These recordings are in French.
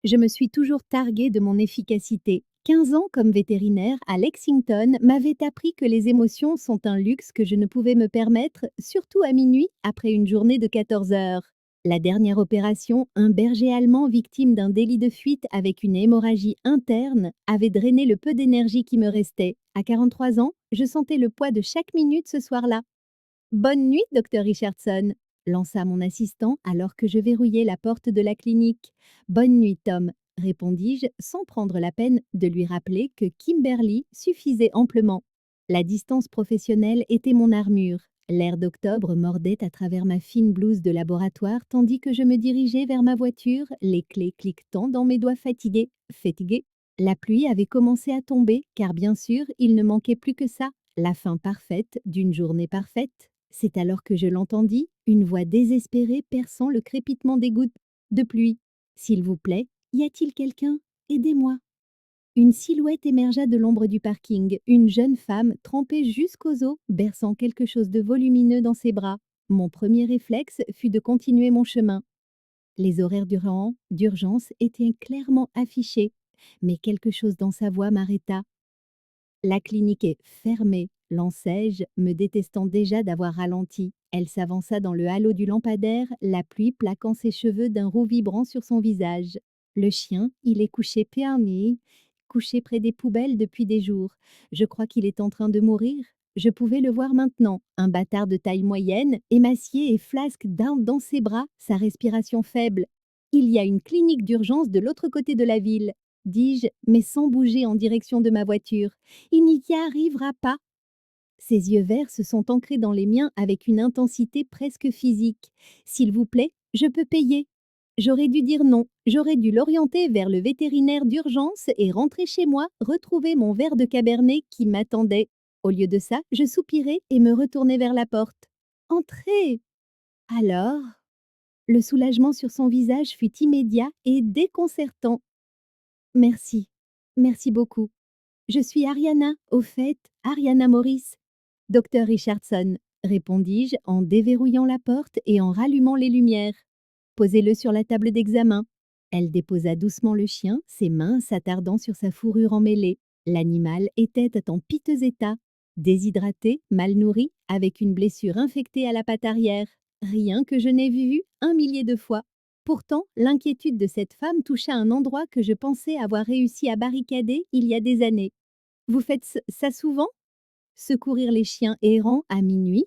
Je me suis toujours targuée de mon efficacité. 15 ans comme vétérinaire à Lexington m'avaient appris que les émotions sont un luxe que je ne pouvais me permettre, surtout à minuit après une journée de 14 heures. La dernière opération, un berger allemand victime d'un délit de fuite avec une hémorragie interne, avait drainé le peu d'énergie qui me restait. À 43 ans, je sentais le poids de chaque minute ce soir-là. Bonne nuit, docteur Richardson, lança mon assistant alors que je verrouillais la porte de la clinique. Bonne nuit, Tom, répondis-je sans prendre la peine de lui rappeler que Kimberly suffisait amplement. La distance professionnelle était mon armure. L'air d'octobre mordait à travers ma fine blouse de laboratoire tandis que je me dirigeais vers ma voiture, les clés cliquetant dans mes doigts fatigués. Fatigués. La pluie avait commencé à tomber, car bien sûr, il ne manquait plus que ça, la fin parfaite d'une journée parfaite. C'est alors que je l'entendis, une voix désespérée perçant le crépitement des gouttes de pluie. S'il vous plaît, y a-t-il quelqu'un? Aidez-moi. Une silhouette émergea de l'ombre du parking, une jeune femme trempée jusqu'aux os, berçant quelque chose de volumineux dans ses bras. Mon premier réflexe fut de continuer mon chemin. Les horaires d'urgence étaient clairement affichés, mais quelque chose dans sa voix m'arrêta. La clinique est fermée, lançai-je, me détestant déjà d'avoir ralenti. Elle s'avança dans le halo du lampadaire, la pluie plaquant ses cheveux d'un roux vibrant sur son visage. Le chien, il est couché perné, couché près des poubelles depuis des jours. Je crois qu'il est en train de mourir. Je pouvais le voir maintenant, un bâtard de taille moyenne, émacié et flasque d'Inde dans ses bras, sa respiration faible. Il y a une clinique d'urgence de l'autre côté de la ville, dis-je, mais sans bouger en direction de ma voiture. Il n'y y arrivera pas. Ses yeux verts se sont ancrés dans les miens avec une intensité presque physique. S'il vous plaît, je peux payer. J'aurais dû dire non. J'aurais dû l'orienter vers le vétérinaire d'urgence et rentrer chez moi, retrouver mon verre de cabernet qui m'attendait. Au lieu de ça, je soupirai et me retournai vers la porte. Entrez. Alors, le soulagement sur son visage fut immédiat et déconcertant. Merci. Merci beaucoup. Je suis Ariana, au fait, Ariana Morris. Docteur Richardson, répondis-je en déverrouillant la porte et en rallumant les lumières. Posez-le sur la table d'examen. Elle déposa doucement le chien, ses mains s'attardant sur sa fourrure emmêlée. L'animal était en piteux état, déshydraté, mal nourri, avec une blessure infectée à la patte arrière. Rien que je n'ai vu 1 millier de fois. Pourtant, l'inquiétude de cette femme toucha un endroit que je pensais avoir réussi à barricader il y a des années. Vous faites ça souvent? Secourir les chiens errants à minuit?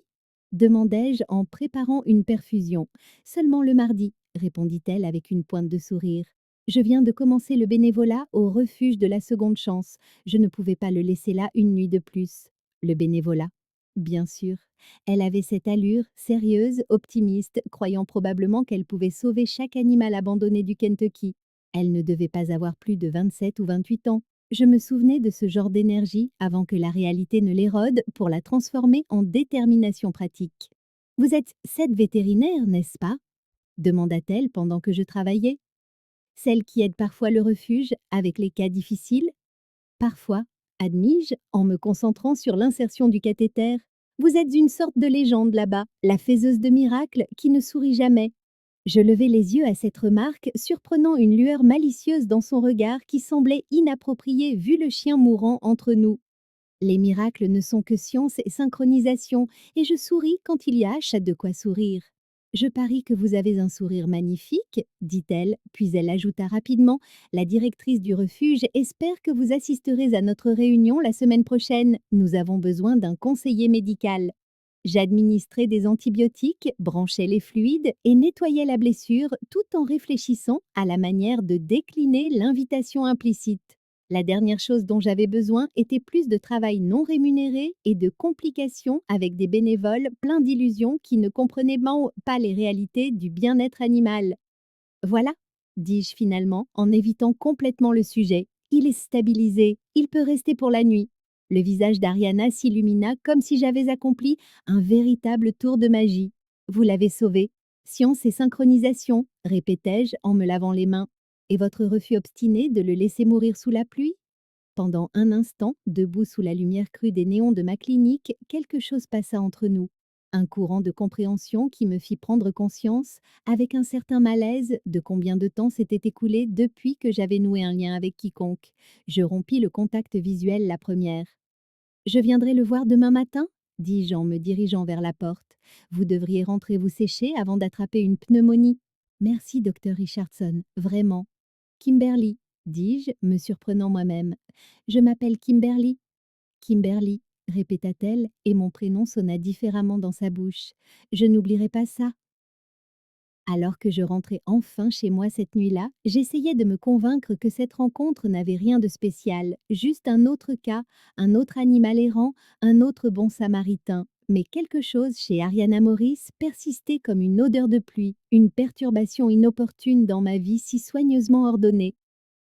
Demandai-je en préparant une perfusion. Seulement le mardi, répondit-elle avec une pointe de sourire. Je viens de commencer le bénévolat au refuge de la seconde chance. Je ne pouvais pas le laisser là une nuit de plus. Le bénévolat? Bien sûr. Elle avait cette allure, sérieuse, optimiste, croyant probablement qu'elle pouvait sauver chaque animal abandonné du Kentucky. Elle ne devait pas avoir plus de 27 ou 28 ans. Je me souvenais de ce genre d'énergie avant que la réalité ne l'érode pour la transformer en détermination pratique. Vous êtes cette vétérinaire, n'est-ce pas? Demanda-t-elle pendant que je travaillais. Celle qui aide parfois le refuge avec les cas difficiles? Parfois, admis-je en me concentrant sur l'insertion du cathéter. Vous êtes une sorte de légende là-bas, la faiseuse de miracles qui ne sourit jamais. Je levai les yeux à cette remarque, surprenant une lueur malicieuse dans son regard qui semblait inappropriée vu le chien mourant entre nous. Les miracles ne sont que science et synchronisation, et je souris quand il y a de quoi sourire. Je parie que vous avez un sourire magnifique, dit-elle, puis elle ajouta rapidement, la directrice du refuge espère que vous assisterez à notre réunion la semaine prochaine. Nous avons besoin d'un conseiller médical. J'administrais des antibiotiques, branchais les fluides et nettoyais la blessure tout en réfléchissant à la manière de décliner l'invitation implicite. La dernière chose dont j'avais besoin était plus de travail non rémunéré et de complications avec des bénévoles pleins d'illusions qui ne comprenaient pas les réalités du bien-être animal. Voilà, dis-je finalement en évitant complètement le sujet. Il est stabilisé, il peut rester pour la nuit. Le visage d'Ariana s'illumina comme si j'avais accompli un véritable tour de magie. Vous l'avez sauvé. Science et synchronisation, répétai-je en me lavant les mains. Et votre refus obstiné de le laisser mourir sous la pluie? Pendant un instant, debout sous la lumière crue des néons de ma clinique, quelque chose passa entre nous. Un courant de compréhension qui me fit prendre conscience, avec un certain malaise, de combien de temps s'était écoulé depuis que j'avais noué un lien avec quiconque. Je rompis le contact visuel la première. Je viendrai le voir demain matin, dis-je en me dirigeant vers la porte. Vous devriez rentrer vous sécher avant d'attraper une pneumonie. Merci, docteur Richardson, vraiment. Kimberly, dis-je, me surprenant moi-même. Je m'appelle Kimberly. Kimberly, répéta-t-elle, et mon prénom sonna différemment dans sa bouche. Je n'oublierai pas ça. Alors que je rentrais enfin chez moi cette nuit-là, j'essayais de me convaincre que cette rencontre n'avait rien de spécial, juste un autre cas, un autre animal errant, un autre bon samaritain. Mais quelque chose chez Ariana Morris persistait comme une odeur de pluie, une perturbation inopportune dans ma vie si soigneusement ordonnée.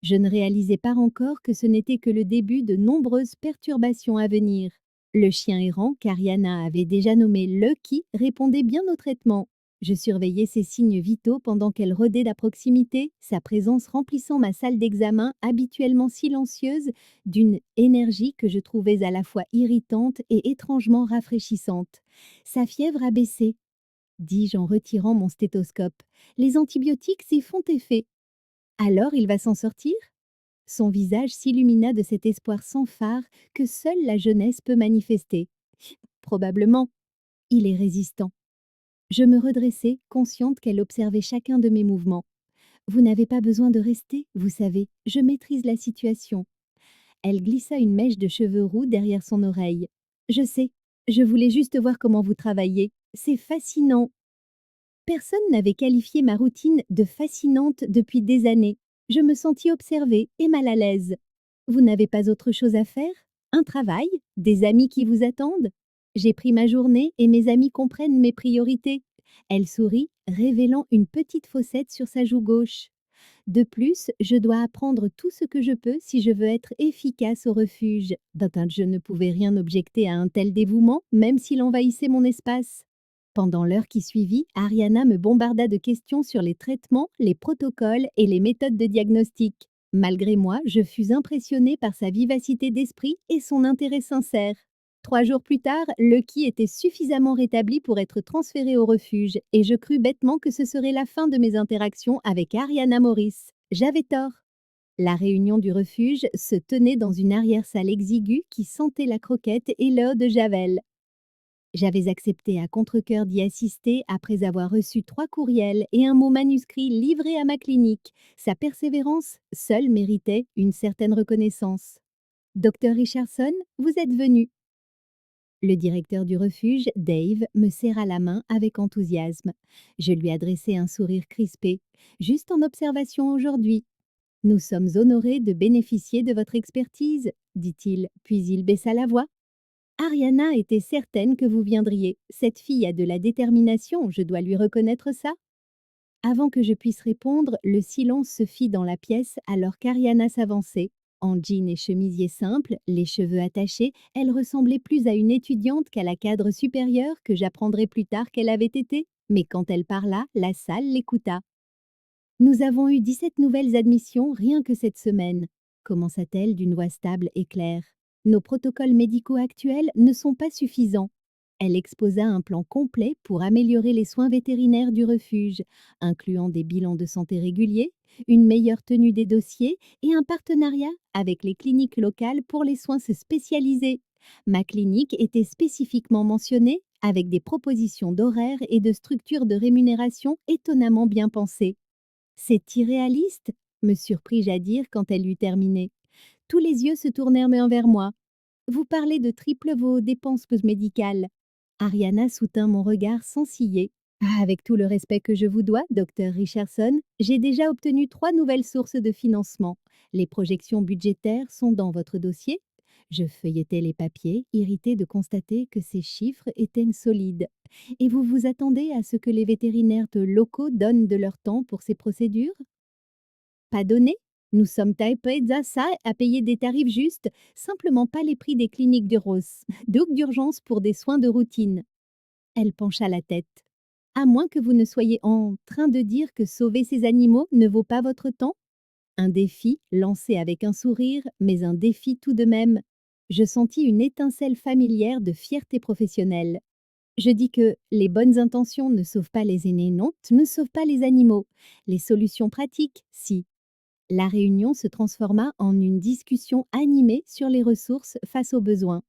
Je ne réalisais pas encore que ce n'était que le début de nombreuses perturbations à venir. Le chien errant qu'Ariana avait déjà nommé Lucky répondait bien au traitement. Je surveillais ses signes vitaux pendant qu'elle rôdait à proximité, sa présence remplissant ma salle d'examen habituellement silencieuse d'une énergie que je trouvais à la fois irritante et étrangement rafraîchissante. Sa fièvre a baissé, dis-je en retirant mon stéthoscope. Les antibiotiques s'y font effet. Alors il va s'en sortir? Son visage s'illumina de cet espoir sans phare que seule la jeunesse peut manifester. Probablement, il est résistant. Je me redressai, consciente qu'elle observait chacun de mes mouvements. Vous n'avez pas besoin de rester, vous savez, je maîtrise la situation. Elle glissa une mèche de cheveux roux derrière son oreille. Je sais, je voulais juste voir comment vous travaillez. C'est fascinant. Personne n'avait qualifié ma routine de fascinante depuis des années. Je me sentis observée et mal à l'aise. Vous n'avez pas autre chose à faire? Un travail? Des amis qui vous attendent? J'ai pris ma journée et mes amis comprennent mes priorités. Elle sourit, révélant une petite fossette sur sa joue gauche. De plus, je dois apprendre tout ce que je peux si je veux être efficace au refuge. Je ne pouvais rien objecter à un tel dévouement, même s'il envahissait mon espace. Pendant l'heure qui suivit, Ariana me bombarda de questions sur les traitements, les protocoles et les méthodes de diagnostic. Malgré moi, je fus impressionnée par sa vivacité d'esprit et son intérêt sincère. 3 jours plus tard, Lucky était suffisamment rétabli pour être transféré au refuge, et je crus bêtement que ce serait la fin de mes interactions avec Ariana Morris. J'avais tort. La réunion du refuge se tenait dans une arrière-salle exiguë qui sentait la croquette et l'eau de Javel. J'avais accepté à contre-cœur d'y assister après avoir reçu 3 courriels et un mot manuscrit livré à ma clinique. Sa persévérance seule méritait une certaine reconnaissance. Docteur Richardson, vous êtes venu. Le directeur du refuge, Dave, me serra la main avec enthousiasme. Je lui adressai un sourire crispé. Juste en observation aujourd'hui. Nous sommes honorés de bénéficier de votre expertise, dit-il, puis il baissa la voix. Ariana était certaine que vous viendriez. Cette fille a de la détermination, je dois lui reconnaître ça. Avant que je puisse répondre, le silence se fit dans la pièce alors qu'Ariana s'avançait. En jean et chemisier simple, les cheveux attachés, elle ressemblait plus à une étudiante qu'à la cadre supérieure que j'apprendrai plus tard qu'elle avait été. Mais quand elle parla, la salle l'écouta. Nous avons eu 17 nouvelles admissions rien que cette semaine, commença-t-elle d'une voix stable et claire. Nos protocoles médicaux actuels ne sont pas suffisants. Elle exposa un plan complet pour améliorer les soins vétérinaires du refuge, incluant des bilans de santé réguliers, une meilleure tenue des dossiers et un partenariat avec les cliniques locales pour les soins spécialisés. Ma clinique était spécifiquement mentionnée avec des propositions d'horaires et de structures de rémunération étonnamment bien pensées. C'est irréaliste, me surpris-je à dire quand elle eut terminé. Tous les yeux se tournèrent vers moi. Vous parlez de triple vos dépenses médicales. Ariana soutint mon regard sans ciller. Ah, avec tout le respect que je vous dois, docteur Richardson, j'ai déjà obtenu 3 nouvelles sources de financement. Les projections budgétaires sont dans votre dossier. Je feuilletai les papiers, irritée de constater que ces chiffres étaient solides. Et vous vous attendez à ce que les vétérinaires locaux donnent de leur temps pour ces procédures? Pas donné? Nous sommes taipés à ça, à payer des tarifs justes, simplement pas les prix des cliniques d'urgence pour des soins de routine. Elle pencha la tête. À moins que vous ne soyez en train de dire que sauver ces animaux ne vaut pas votre temps? Un défi, lancé avec un sourire, mais un défi tout de même. Je sentis une étincelle familière de fierté professionnelle. Je dis que les bonnes intentions ne sauvent pas les aînés, non, ne sauvent pas les animaux. Les solutions pratiques, si. La réunion se transforma en une discussion animée sur les ressources face aux besoins.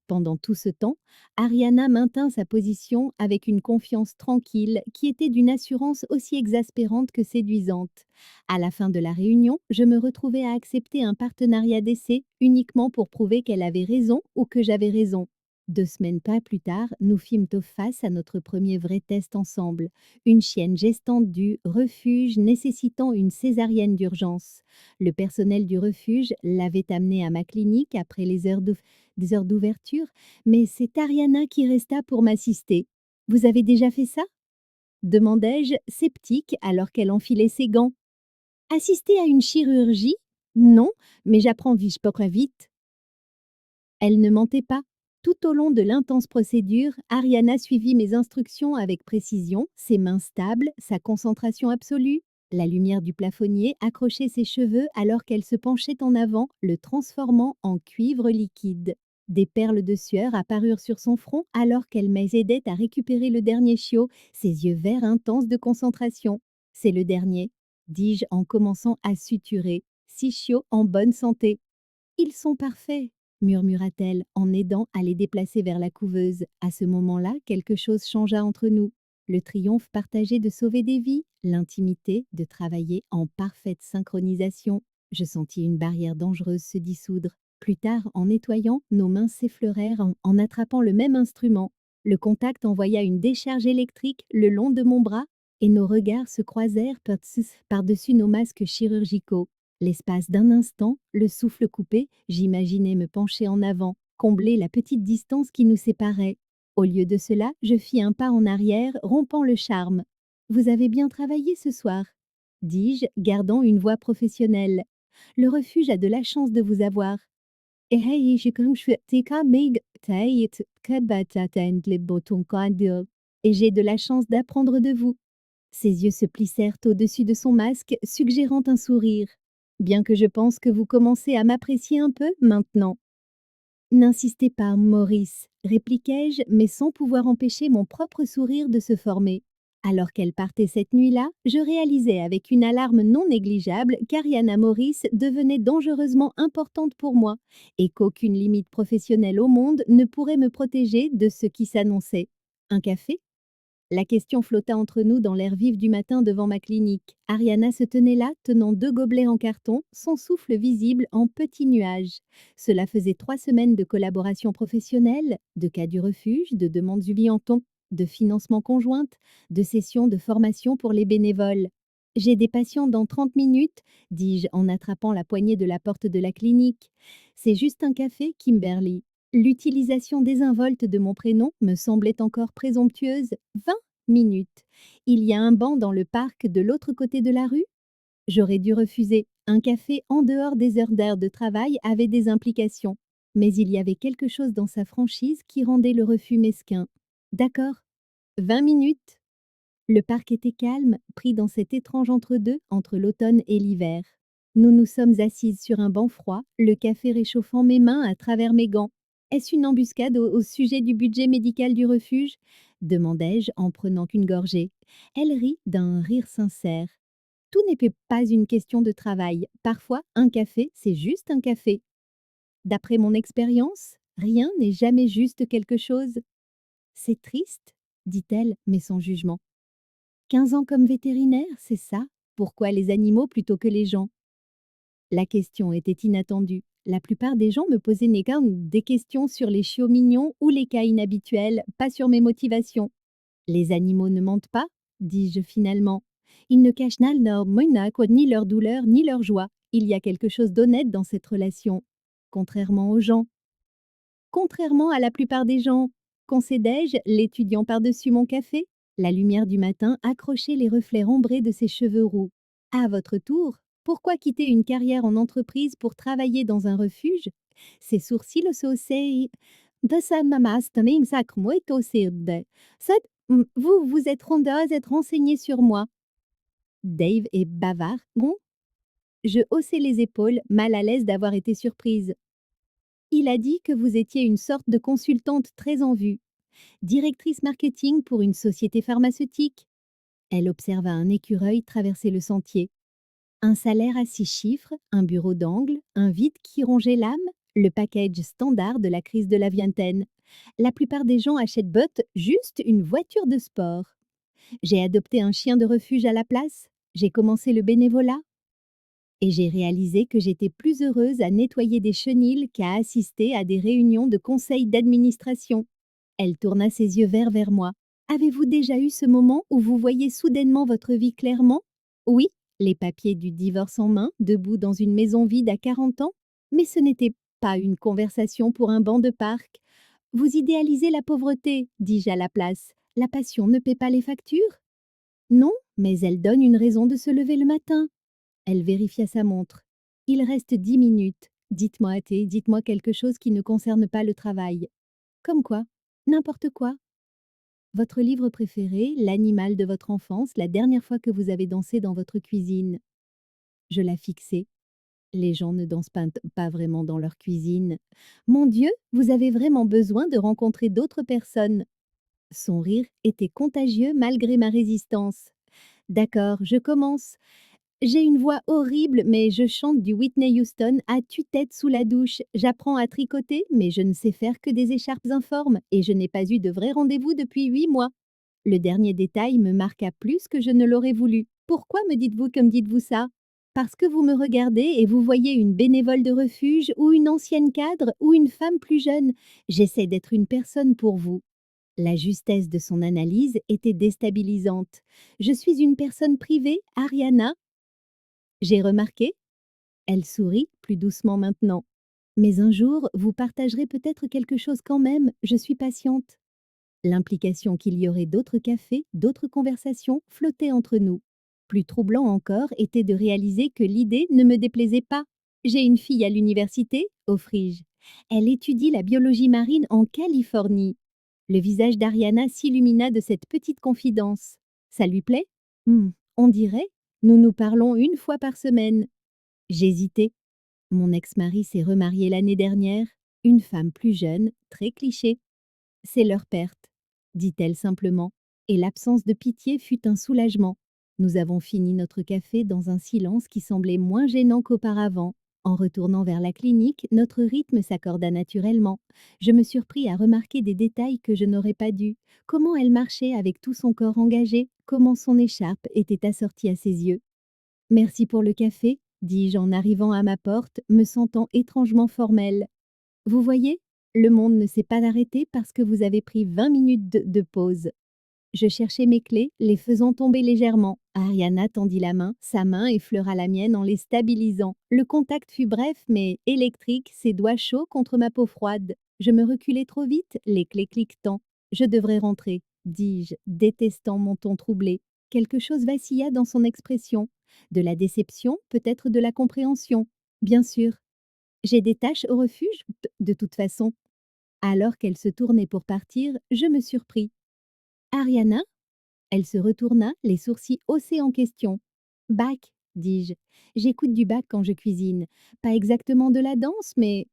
Pendant tout ce temps, Ariana maintint sa position avec une confiance tranquille qui était d'une assurance aussi exaspérante que séduisante. À la fin de la réunion, je me retrouvais à accepter un partenariat d'essai uniquement pour prouver qu'elle avait raison ou que j'avais raison. 2 semaines pas plus tard, nous fîmes face à notre premier vrai test ensemble, une chienne gestante du refuge nécessitant une césarienne d'urgence. Le personnel du refuge l'avait amenée à ma clinique après des heures d'ouverture, mais c'est Ariana qui resta pour m'assister. Vous avez déjà fait ça? Demandai-je, sceptique alors qu'elle enfilait ses gants. Assister à une chirurgie? Non, mais j'apprends vite. Elle ne mentait pas. Tout au long de l'intense procédure, Ariana suivit mes instructions avec précision, ses mains stables, sa concentration absolue. La lumière du plafonnier accrochait ses cheveux alors qu'elle se penchait en avant, le transformant en cuivre liquide. Des perles de sueur apparurent sur son front alors qu'elle m'aidait à récupérer le dernier chiot, ses yeux verts intenses de concentration. C'est le dernier, dis-je en commençant à suturer. 6 chiots en bonne santé. Ils sont parfaits, murmura-t-elle en aidant à les déplacer vers la couveuse. À ce moment-là, quelque chose changea entre nous. Le triomphe partagé de sauver des vies, l'intimité de travailler en parfaite synchronisation. Je sentis une barrière dangereuse se dissoudre. Plus tard, en nettoyant, nos mains s'effleurèrent en attrapant le même instrument. Le contact envoya une décharge électrique le long de mon bras et nos regards se croisèrent par-dessus nos masques chirurgicaux. L'espace d'un instant, le souffle coupé, j'imaginais me pencher en avant, combler la petite distance qui nous séparait. Au lieu de cela, je fis un pas en arrière, rompant le charme. Vous avez bien travaillé ce soir, dis-je, gardant une voix professionnelle. Le refuge a de la chance de vous avoir. Et hey, et j'ai de la chance d'apprendre de vous. Ses yeux se plissèrent au-dessus de son masque, suggérant un sourire. Bien que je pense que vous commencez à m'apprécier un peu maintenant. N'insistez pas, Maurice, répliquai-je, mais sans pouvoir empêcher mon propre sourire de se former. Alors qu'elle partait cette nuit-là, je réalisais avec une alarme non négligeable qu'Ariana Maurice devenait dangereusement importante pour moi et qu'aucune limite professionnelle au monde ne pourrait me protéger de ce qui s'annonçait. Un café? La question flotta entre nous dans l'air vif du matin devant ma clinique. Ariana se tenait là, tenant 2 gobelets en carton, son souffle visible en petits nuages. Cela faisait 3 semaines de collaboration professionnelle, de cas du refuge, de demandes humiliantes, de financement conjointe, de sessions de formation pour les bénévoles. J'ai des patients dans 30 minutes, dis-je en attrapant la poignée de la porte de la clinique. C'est juste un café, Kimberly. L'utilisation désinvolte de mon prénom me semblait encore présomptueuse. 20 minutes. Il y a un banc dans le parc de l'autre côté de la rue? J'aurais dû refuser. Un café en dehors des heures d'air de travail avait des implications. Mais il y avait quelque chose dans sa franchise qui rendait le refus mesquin. D'accord. 20 minutes. Le parc était calme, pris dans cet étrange entre-deux entre l'automne et l'hiver. Nous nous sommes assises sur un banc froid, le café réchauffant mes mains à travers mes gants. Est-ce une embuscade au sujet du budget médical du refuge? Demandai-je en prenant qu'une gorgée. Elle rit d'un rire sincère. Tout n'est pas une question de travail. Parfois, un café, c'est juste un café. D'après mon expérience, rien n'est jamais juste quelque chose. C'est triste, dit-elle, mais sans jugement. 15 ans comme vétérinaire, c'est ça? Pourquoi les animaux plutôt que les gens? La question était inattendue. La plupart des gens me posaient des questions sur les chiots mignons ou les cas inhabituels, pas sur mes motivations. Les animaux ne mentent pas, dis-je finalement. Ils ne cachent ni leur douleur ni leur joie. Il y a quelque chose d'honnête dans cette relation. Contrairement aux gens. Contrairement à la plupart des gens, concédai-je, l'étudiant par-dessus mon café. La lumière du matin accrochait les reflets ombrés de ses cheveux roux. À votre tour, pourquoi quitter une carrière en entreprise pour travailler dans un refuge? Ses sourcils se haussaient. Vous êtes rondeuse être renseignée sur moi. Dave est bavard, bon? Je haussai les épaules, mal à l'aise d'avoir été surprise. Il a dit que vous étiez une sorte de consultante très en vue. directrice marketing pour une société pharmaceutique. Elle observa un écureuil traverser le sentier. Un salaire à 6 chiffres, un bureau d'angle, un vide qui rongeait l'âme, le package standard de la crise de la vingtaine. La plupart des gens achètent juste une voiture de sport. J'ai adopté un chien de refuge à la place. J'ai commencé le bénévolat. Et j'ai réalisé que j'étais plus heureuse à nettoyer des chenils qu'à assister à des réunions de conseil d'administration. Elle tourna ses yeux verts vers moi. Avez-vous déjà eu ce moment où vous voyez soudainement votre vie clairement? Oui, les papiers du divorce en main, debout dans une maison vide à 40 ans. Mais ce n'était pas une conversation pour un banc de parc. Vous idéalisez la pauvreté, dis-je à la place. La passion ne paie pas les factures? Non, mais elle donne une raison de se lever le matin. Elle vérifia sa montre. Il reste 10 minutes. Dites-moi, Athée, dites-moi quelque chose qui ne concerne pas le travail. Comme quoi? N'importe quoi. Votre livre préféré, l'animal de votre enfance, la dernière fois que vous avez dansé dans votre cuisine. Je la fixai. Les gens ne dansent pas vraiment dans leur cuisine. Mon Dieu, vous avez vraiment besoin de rencontrer d'autres personnes. Son rire était contagieux malgré ma résistance. D'accord, je commence. J'ai une voix horrible, mais je chante du Whitney Houston à tue-tête sous la douche. J'apprends à tricoter, mais je ne sais faire que des écharpes informes et je n'ai pas eu de vrai rendez-vous depuis 8 mois. Le dernier détail me marqua plus que je ne l'aurais voulu. Pourquoi me dites-vous comme dites-vous ça? Parce que vous me regardez et vous voyez une bénévole de refuge ou une ancienne cadre ou une femme plus jeune. J'essaie d'être une personne pour vous. La justesse de son analyse était déstabilisante. Je suis une personne privée, Ariana. J'ai remarqué. Elle sourit, plus doucement maintenant. Mais un jour, vous partagerez peut-être quelque chose quand même, je suis patiente. L'implication qu'il y aurait d'autres cafés, d'autres conversations, flottait entre nous. Plus troublant encore était de réaliser que l'idée ne me déplaisait pas. J'ai une fille à l'université, offris-je. Elle étudie la biologie marine en Californie. Le visage d'Ariana s'illumina de cette petite confidence. Ça lui plaît? On dirait. Nous nous parlons une fois par semaine. J'hésitais. Mon ex-mari s'est remarié l'année dernière. Une femme plus jeune, très cliché. C'est leur perte, dit-elle simplement, et l'absence de pitié fut un soulagement. Nous avons fini notre café dans un silence qui semblait moins gênant qu'auparavant. En retournant vers la clinique, notre rythme s'accorda naturellement. Je me surpris à remarquer des détails que je n'aurais pas dû. Comment elle marchait avec tout son corps engagé, comment son écharpe était assortie à ses yeux. Merci pour le café, dis-je en arrivant à ma porte, me sentant étrangement formelle. Vous voyez, le monde ne s'est pas arrêté parce que vous avez pris 20 minutes de pause. Je cherchais mes clés, les faisant tomber légèrement. Ariana tendit la main, sa main effleura la mienne en les stabilisant. Le contact fut bref mais électrique, ses doigts chauds contre ma peau froide. Je me reculai trop vite, les clés cliquetant. Je devrais rentrer, dis-je, détestant mon ton troublé. Quelque chose vacilla dans son expression. De la déception, peut-être de la compréhension. Bien sûr. J'ai des tâches au refuge, de toute façon. Alors qu'elle se tournait pour partir, je me surpris. Ariana? Elle se retourna, les sourcils haussés en question. Bac, dis-je. J'écoute du bac quand je cuisine. Pas exactement de la danse, mais.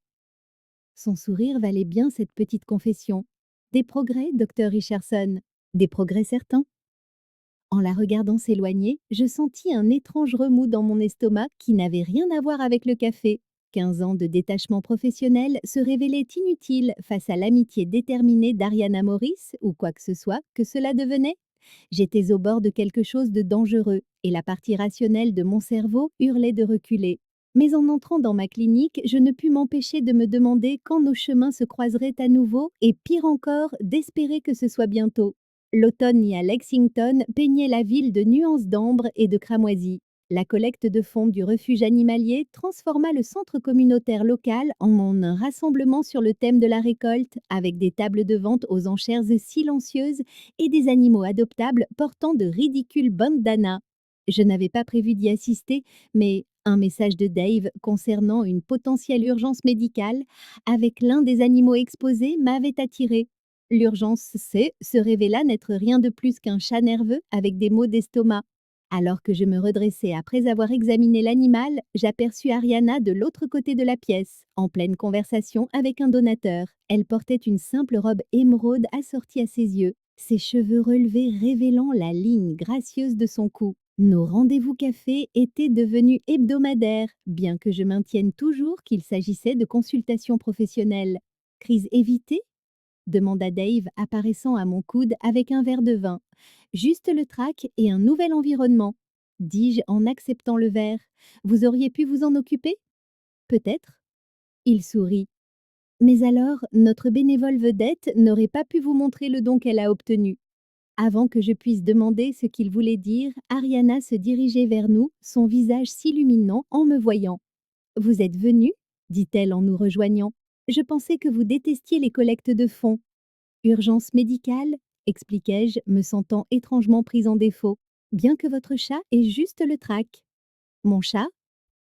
Son sourire valait bien cette petite confession. Des progrès, docteur Richardson. Des progrès certains. En la regardant s'éloigner, je sentis un étrange remous dans mon estomac qui n'avait rien à voir avec le café. 15 ans de détachement professionnel se révélaient inutiles face à l'amitié déterminée d'Ariana Morris ou quoi que ce soit que cela devenait. J'étais au bord de quelque chose de dangereux et la partie rationnelle de mon cerveau hurlait de reculer. Mais en entrant dans ma clinique, je ne pus m'empêcher de me demander quand nos chemins se croiseraient à nouveau et pire encore, d'espérer que ce soit bientôt. L'automne à Lexington peignait la ville de nuances d'ambre et de cramoisie. La collecte de fonds du refuge animalier transforma le centre communautaire local en un rassemblement sur le thème de la récolte, avec des tables de vente aux enchères silencieuses et des animaux adoptables portant de ridicules bandanas. Je n'avais pas prévu d'y assister, mais un message de Dave concernant une potentielle urgence médicale avec l'un des animaux exposés m'avait attiré. L'urgence C se révéla n'être rien de plus qu'un chat nerveux avec des maux d'estomac. Alors que je me redressais après avoir examiné l'animal, j'aperçus Ariana de l'autre côté de la pièce, en pleine conversation avec un donateur. Elle portait une simple robe émeraude assortie à ses yeux, ses cheveux relevés révélant la ligne gracieuse de son cou. Nos rendez-vous café étaient devenus hebdomadaires, bien que je maintienne toujours qu'il s'agissait de consultations professionnelles. Crise évitée? Demanda Dave, apparaissant à mon coude avec un verre de vin. Juste le trac et un nouvel environnement, dis-je en acceptant le verre. Vous auriez pu vous en occuper? Peut-être. Il sourit. Mais alors, notre bénévole vedette n'aurait pas pu vous montrer le don qu'elle a obtenu. Avant que je puisse demander ce qu'il voulait dire, Ariana se dirigeait vers nous, son visage s'illuminant en me voyant. Vous êtes venu? Dit-elle en nous rejoignant. Je pensais que vous détestiez les collectes de fonds. Urgence médicale, expliquai-je, me sentant étrangement prise en défaut, bien que votre chat ait juste le trac. Mon chat?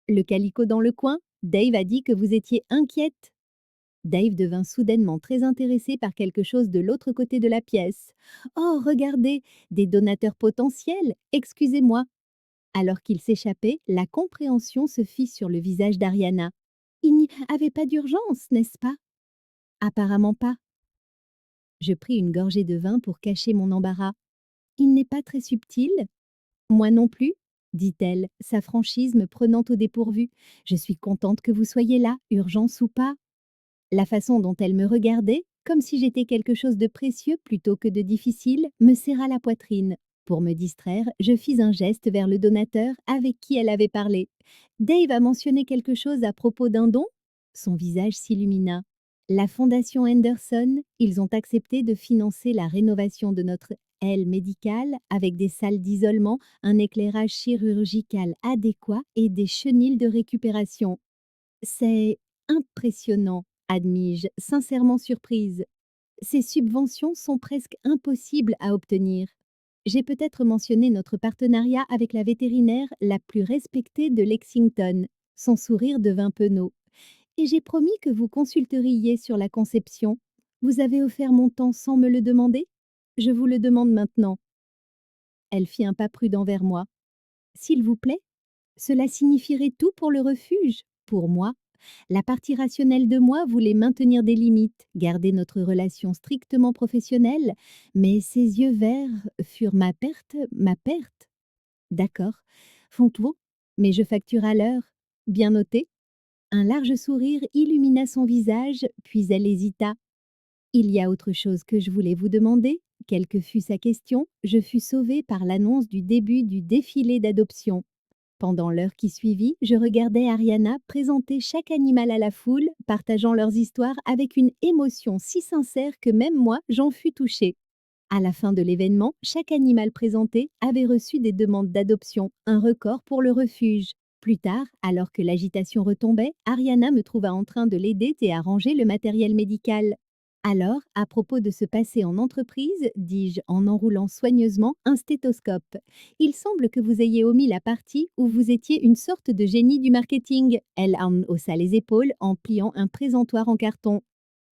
Le calicot dans le coin? Dave a dit que vous étiez inquiète. Dave devint soudainement très intéressé par quelque chose de l'autre côté de la pièce. Oh, regardez, des donateurs potentiels, excusez-moi. Alors qu'il s'échappait, la compréhension se fit sur le visage d'Ariana. Il n'y avait pas d'urgence, n'est-ce pas? Apparemment pas. Je pris une gorgée de vin pour cacher mon embarras. Il n'est pas très subtil? Moi non plus, dit-elle, sa franchise me prenant au dépourvu. Je suis contente que vous soyez là, urgence ou pas. La façon dont elle me regardait, comme si j'étais quelque chose de précieux plutôt que de difficile, me serra la poitrine. Pour me distraire, je fis un geste vers le donateur avec qui elle avait parlé. Dave a mentionné quelque chose à propos d'un don? Son visage s'illumina. La Fondation Henderson, ils ont accepté de financer la rénovation de notre aile médicale avec des salles d'isolement, un éclairage chirurgical adéquat et des chenilles de récupération. C'est impressionnant, admis-je, sincèrement surprise. Ces subventions sont presque impossibles à obtenir. J'ai peut-être mentionné notre partenariat avec la vétérinaire la plus respectée de Lexington. Son sourire devint penaud. Et j'ai promis que vous consulteriez sur la conception. Vous avez offert mon temps sans me le demander? Je vous le demande maintenant. Elle fit un pas prudent vers moi. S'il vous plaît? Cela signifierait tout pour le refuge, pour moi. La partie rationnelle de moi voulait maintenir des limites, garder notre relation strictement professionnelle, mais ses yeux verts furent ma perte, ma perte. D'accord, font tout, mais je facture à l'heure. Bien noté. Un large sourire illumina son visage, puis elle hésita. Il y a autre chose que je voulais vous demander. Quelle que fût sa question, je fus sauvée par l'annonce du début du défilé d'adoption. Pendant l'heure qui suivit, je regardais Ariana présenter chaque animal à la foule, partageant leurs histoires avec une émotion si sincère que même moi, j'en fus touchée. À la fin de l'événement, chaque animal présenté avait reçu des demandes d'adoption, un record pour le refuge. Plus tard, alors que l'agitation retombait, Ariana me trouva en train de l'aider et à ranger le matériel médical. Alors, à propos de se passer en entreprise, dis-je en enroulant soigneusement un stéthoscope, il semble que vous ayez omis la partie où vous étiez une sorte de génie du marketing. Elle en haussa les épaules en pliant un présentoir en carton.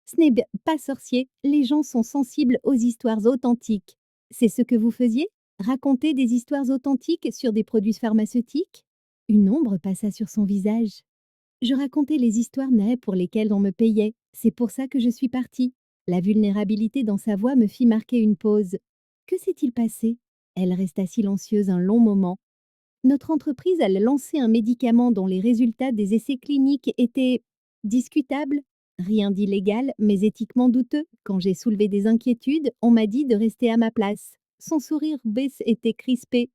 Ce n'est pas sorcier, les gens sont sensibles aux histoires authentiques. C'est ce que vous faisiez? Raconter des histoires authentiques sur des produits pharmaceutiques? Une ombre passa sur son visage. Je racontais les histoires nées pour lesquelles on me payait. C'est pour ça que je suis partie. La vulnérabilité dans sa voix me fit marquer une pause. Que s'est-il passé? Elle resta silencieuse un long moment. Notre entreprise a lancé un médicament dont les résultats des essais cliniques étaient discutables. Rien d'illégal, mais éthiquement douteux. Quand j'ai soulevé des inquiétudes, on m'a dit de rester à ma place. Son sourire baisse était crispé.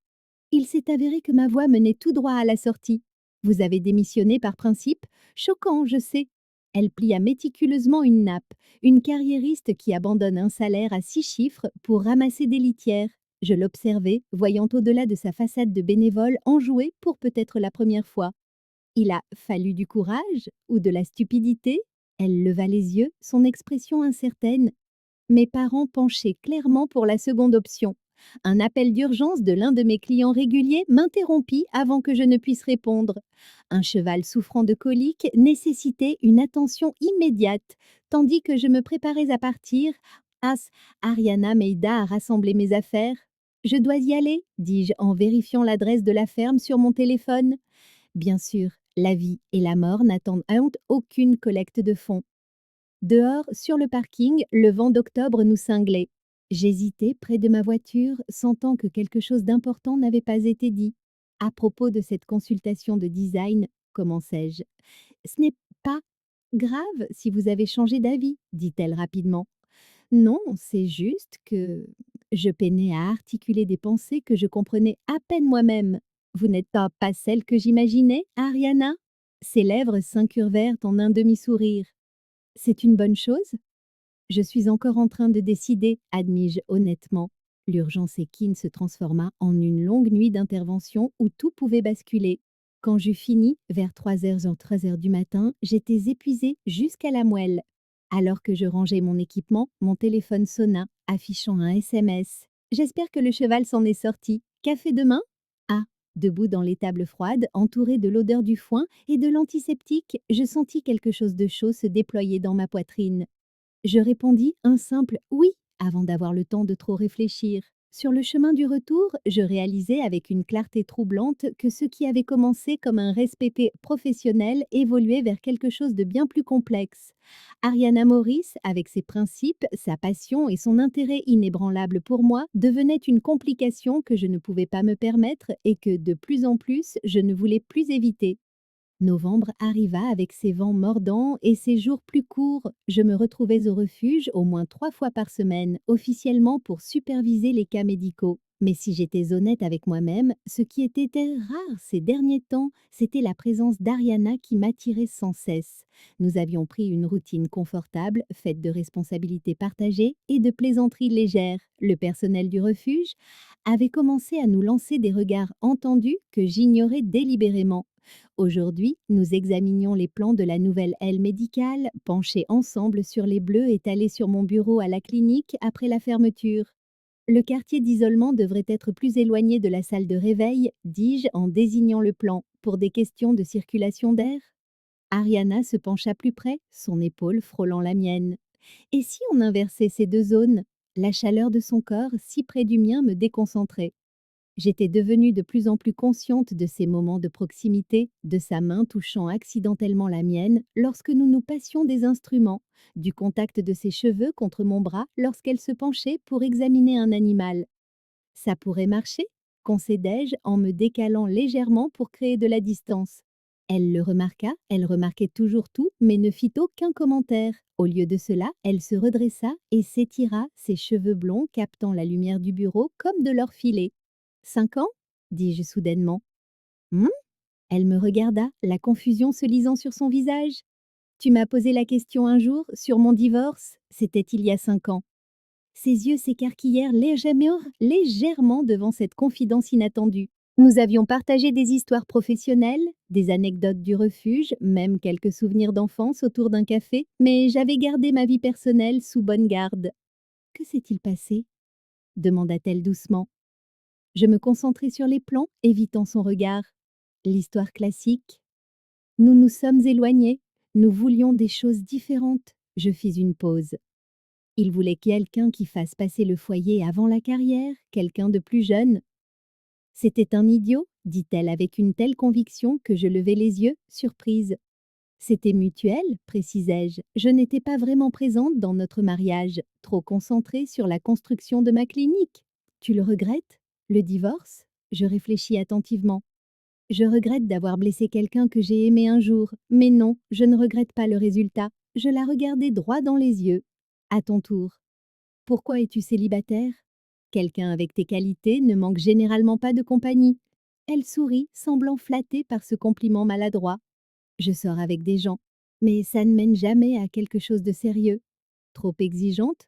Il s'est avéré que ma voix menait tout droit à la sortie. Vous avez démissionné par principe? Choquant, je sais. Elle plia méticuleusement une nappe, une carriériste qui abandonne un salaire à 6 chiffres pour ramasser des litières. Je l'observais, voyant au-delà de sa façade de bénévole enjouée pour peut-être la première fois. Il a fallu du courage ou de la stupidité? Elle leva les yeux, son expression incertaine. Mes parents penchaient clairement pour la seconde option. Un appel d'urgence de l'un de mes clients réguliers m'interrompit avant que je ne puisse répondre. Un cheval souffrant de coliques nécessitait une attention immédiate, tandis que je me préparais à partir. Ariana m'aida à rassembler mes affaires. Je dois y aller, dis-je en vérifiant l'adresse de la ferme sur mon téléphone. Bien sûr, la vie et la mort n'attendent aucune collecte de fonds. Dehors, sur le parking, le vent d'octobre nous cinglait. J'hésitais près de ma voiture, sentant que quelque chose d'important n'avait pas été dit. À propos de cette consultation de design, commençai-je. Ce n'est pas grave si vous avez changé d'avis, dit-elle rapidement. Non, c'est juste que je peinais à articuler des pensées que je comprenais à peine moi-même. Vous n'êtes pas celle que j'imaginais, Ariana? Ses lèvres s'incurvèrent en un demi-sourire. C'est une bonne chose? Je suis encore en train de décider, admis-je honnêtement. L'urgence équine se transforma en une longue nuit d'intervention où tout pouvait basculer. Quand j'eus fini, vers 3 heures du matin, j'étais épuisée jusqu'à la moelle. Alors que je rangeais mon équipement, mon téléphone sonna, affichant un SMS. J'espère que le cheval s'en est sorti. Café demain? Ah, debout dans l'étable froide, entourée de l'odeur du foin et de l'antiseptique, je sentis quelque chose de chaud se déployer dans ma poitrine. Je répondis un simple oui avant d'avoir le temps de trop réfléchir. Sur le chemin du retour, je réalisais avec une clarté troublante que ce qui avait commencé comme un respect professionnel évoluait vers quelque chose de bien plus complexe. Ariana Morris, avec ses principes, sa passion et son intérêt inébranlable pour moi, devenait une complication que je ne pouvais pas me permettre et que, de plus en plus, je ne voulais plus éviter. Novembre arriva avec ses vents mordants et ses jours plus courts. Je me retrouvais au refuge au moins 3 fois par semaine, officiellement pour superviser les cas médicaux. Mais si j'étais honnête avec moi-même, ce qui était rare ces derniers temps, c'était la présence d'Ariana qui m'attirait sans cesse. Nous avions pris une routine confortable, faite de responsabilités partagées et de plaisanteries légères. Le personnel du refuge avait commencé à nous lancer des regards entendus que j'ignorais délibérément. Aujourd'hui, nous examinions les plans de la nouvelle aile médicale, penchés ensemble sur les bleus étalés sur mon bureau à la clinique après la fermeture. Le quartier d'isolement devrait être plus éloigné de la salle de réveil, dis-je en désignant le plan, pour des questions de circulation d'air. Ariana se pencha plus près, son épaule frôlant la mienne. Et si on inversait ces deux zones? La chaleur de son corps, si près du mien, me déconcentrait. J'étais devenue de plus en plus consciente de ces moments de proximité, de sa main touchant accidentellement la mienne lorsque nous nous passions des instruments, du contact de ses cheveux contre mon bras lorsqu'elle se penchait pour examiner un animal. Ça pourrait marcher, concédai-je en me décalant légèrement pour créer de la distance. Elle le remarqua, elle remarquait toujours tout, mais ne fit aucun commentaire. Au lieu de cela, elle se redressa et s'étira, ses cheveux blonds captant la lumière du bureau comme de l'or filé. 5 ans? Dis-je soudainement. Hum? Elle me regarda, la confusion se lisant sur son visage. Tu m'as posé la question un jour sur mon divorce, c'était il y a 5 ans. Ses yeux s'écarquillèrent légèrement devant cette confidence inattendue. Nous avions partagé des histoires professionnelles, des anecdotes du refuge, même quelques souvenirs d'enfance autour d'un café, mais j'avais gardé ma vie personnelle sous bonne garde. Que s'est-il passé? Demanda-t-elle doucement. Je me concentrai sur les plans, évitant son regard. L'histoire classique. Nous nous sommes éloignés. Nous voulions des choses différentes. Je fis une pause. Il voulait quelqu'un qui fasse passer le foyer avant la carrière, quelqu'un de plus jeune. C'était un idiot, dit-elle avec une telle conviction que je levai les yeux, surprise. C'était mutuel, précisai-je. Je n'étais pas vraiment présente dans notre mariage, trop concentrée sur la construction de ma clinique. Tu le regrettes? Le divorce? Je réfléchis attentivement. Je regrette d'avoir blessé quelqu'un que j'ai aimé un jour, mais non, je ne regrette pas le résultat. Je la regardai droit dans les yeux. À ton tour. Pourquoi es-tu célibataire? Quelqu'un avec tes qualités ne manque généralement pas de compagnie. Elle sourit, semblant flattée par ce compliment maladroit. Je sors avec des gens, mais ça ne mène jamais à quelque chose de sérieux. Trop exigeante?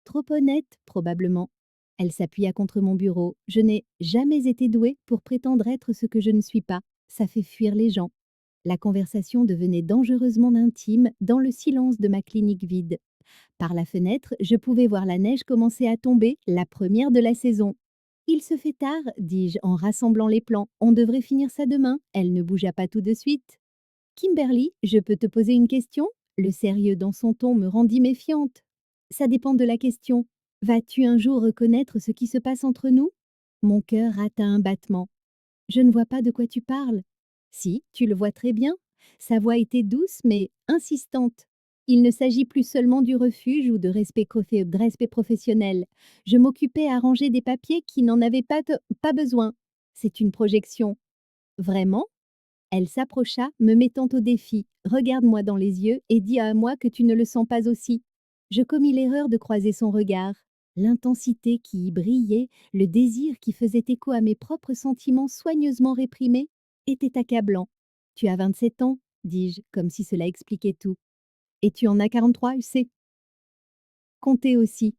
Trop honnête, probablement. Elle s'appuya contre mon bureau. Je n'ai jamais été douée pour prétendre être ce que je ne suis pas. Ça fait fuir les gens. La conversation devenait dangereusement intime dans le silence de ma clinique vide. Par la fenêtre, je pouvais voir la neige commencer à tomber, la première de la saison. Il se fait tard, dis-je en rassemblant les plans. On devrait finir ça demain. Elle ne bougea pas tout de suite. Kimberly, je peux te poser une question? Le sérieux dans son ton me rendit méfiante. Ça dépend de la question. Vas-tu un jour reconnaître ce qui se passe entre nous? Mon cœur rata un battement. Je ne vois pas de quoi tu parles. Si, tu le vois très bien. Sa voix était douce mais insistante. Il ne s'agit plus seulement du refuge ou de respect professionnel. Je m'occupais à ranger des papiers qui n'en avaient pas besoin. C'est une projection. Vraiment? Elle s'approcha, me mettant au défi. Regarde-moi dans les yeux et dis à moi que tu ne le sens pas aussi. Je commis l'erreur de croiser son regard. L'intensité qui y brillait, le désir qui faisait écho à mes propres sentiments soigneusement réprimés, était accablant. Tu as 27 ans, dis-je, comme si cela expliquait tout. Et tu en as 43, c'est compté aussi.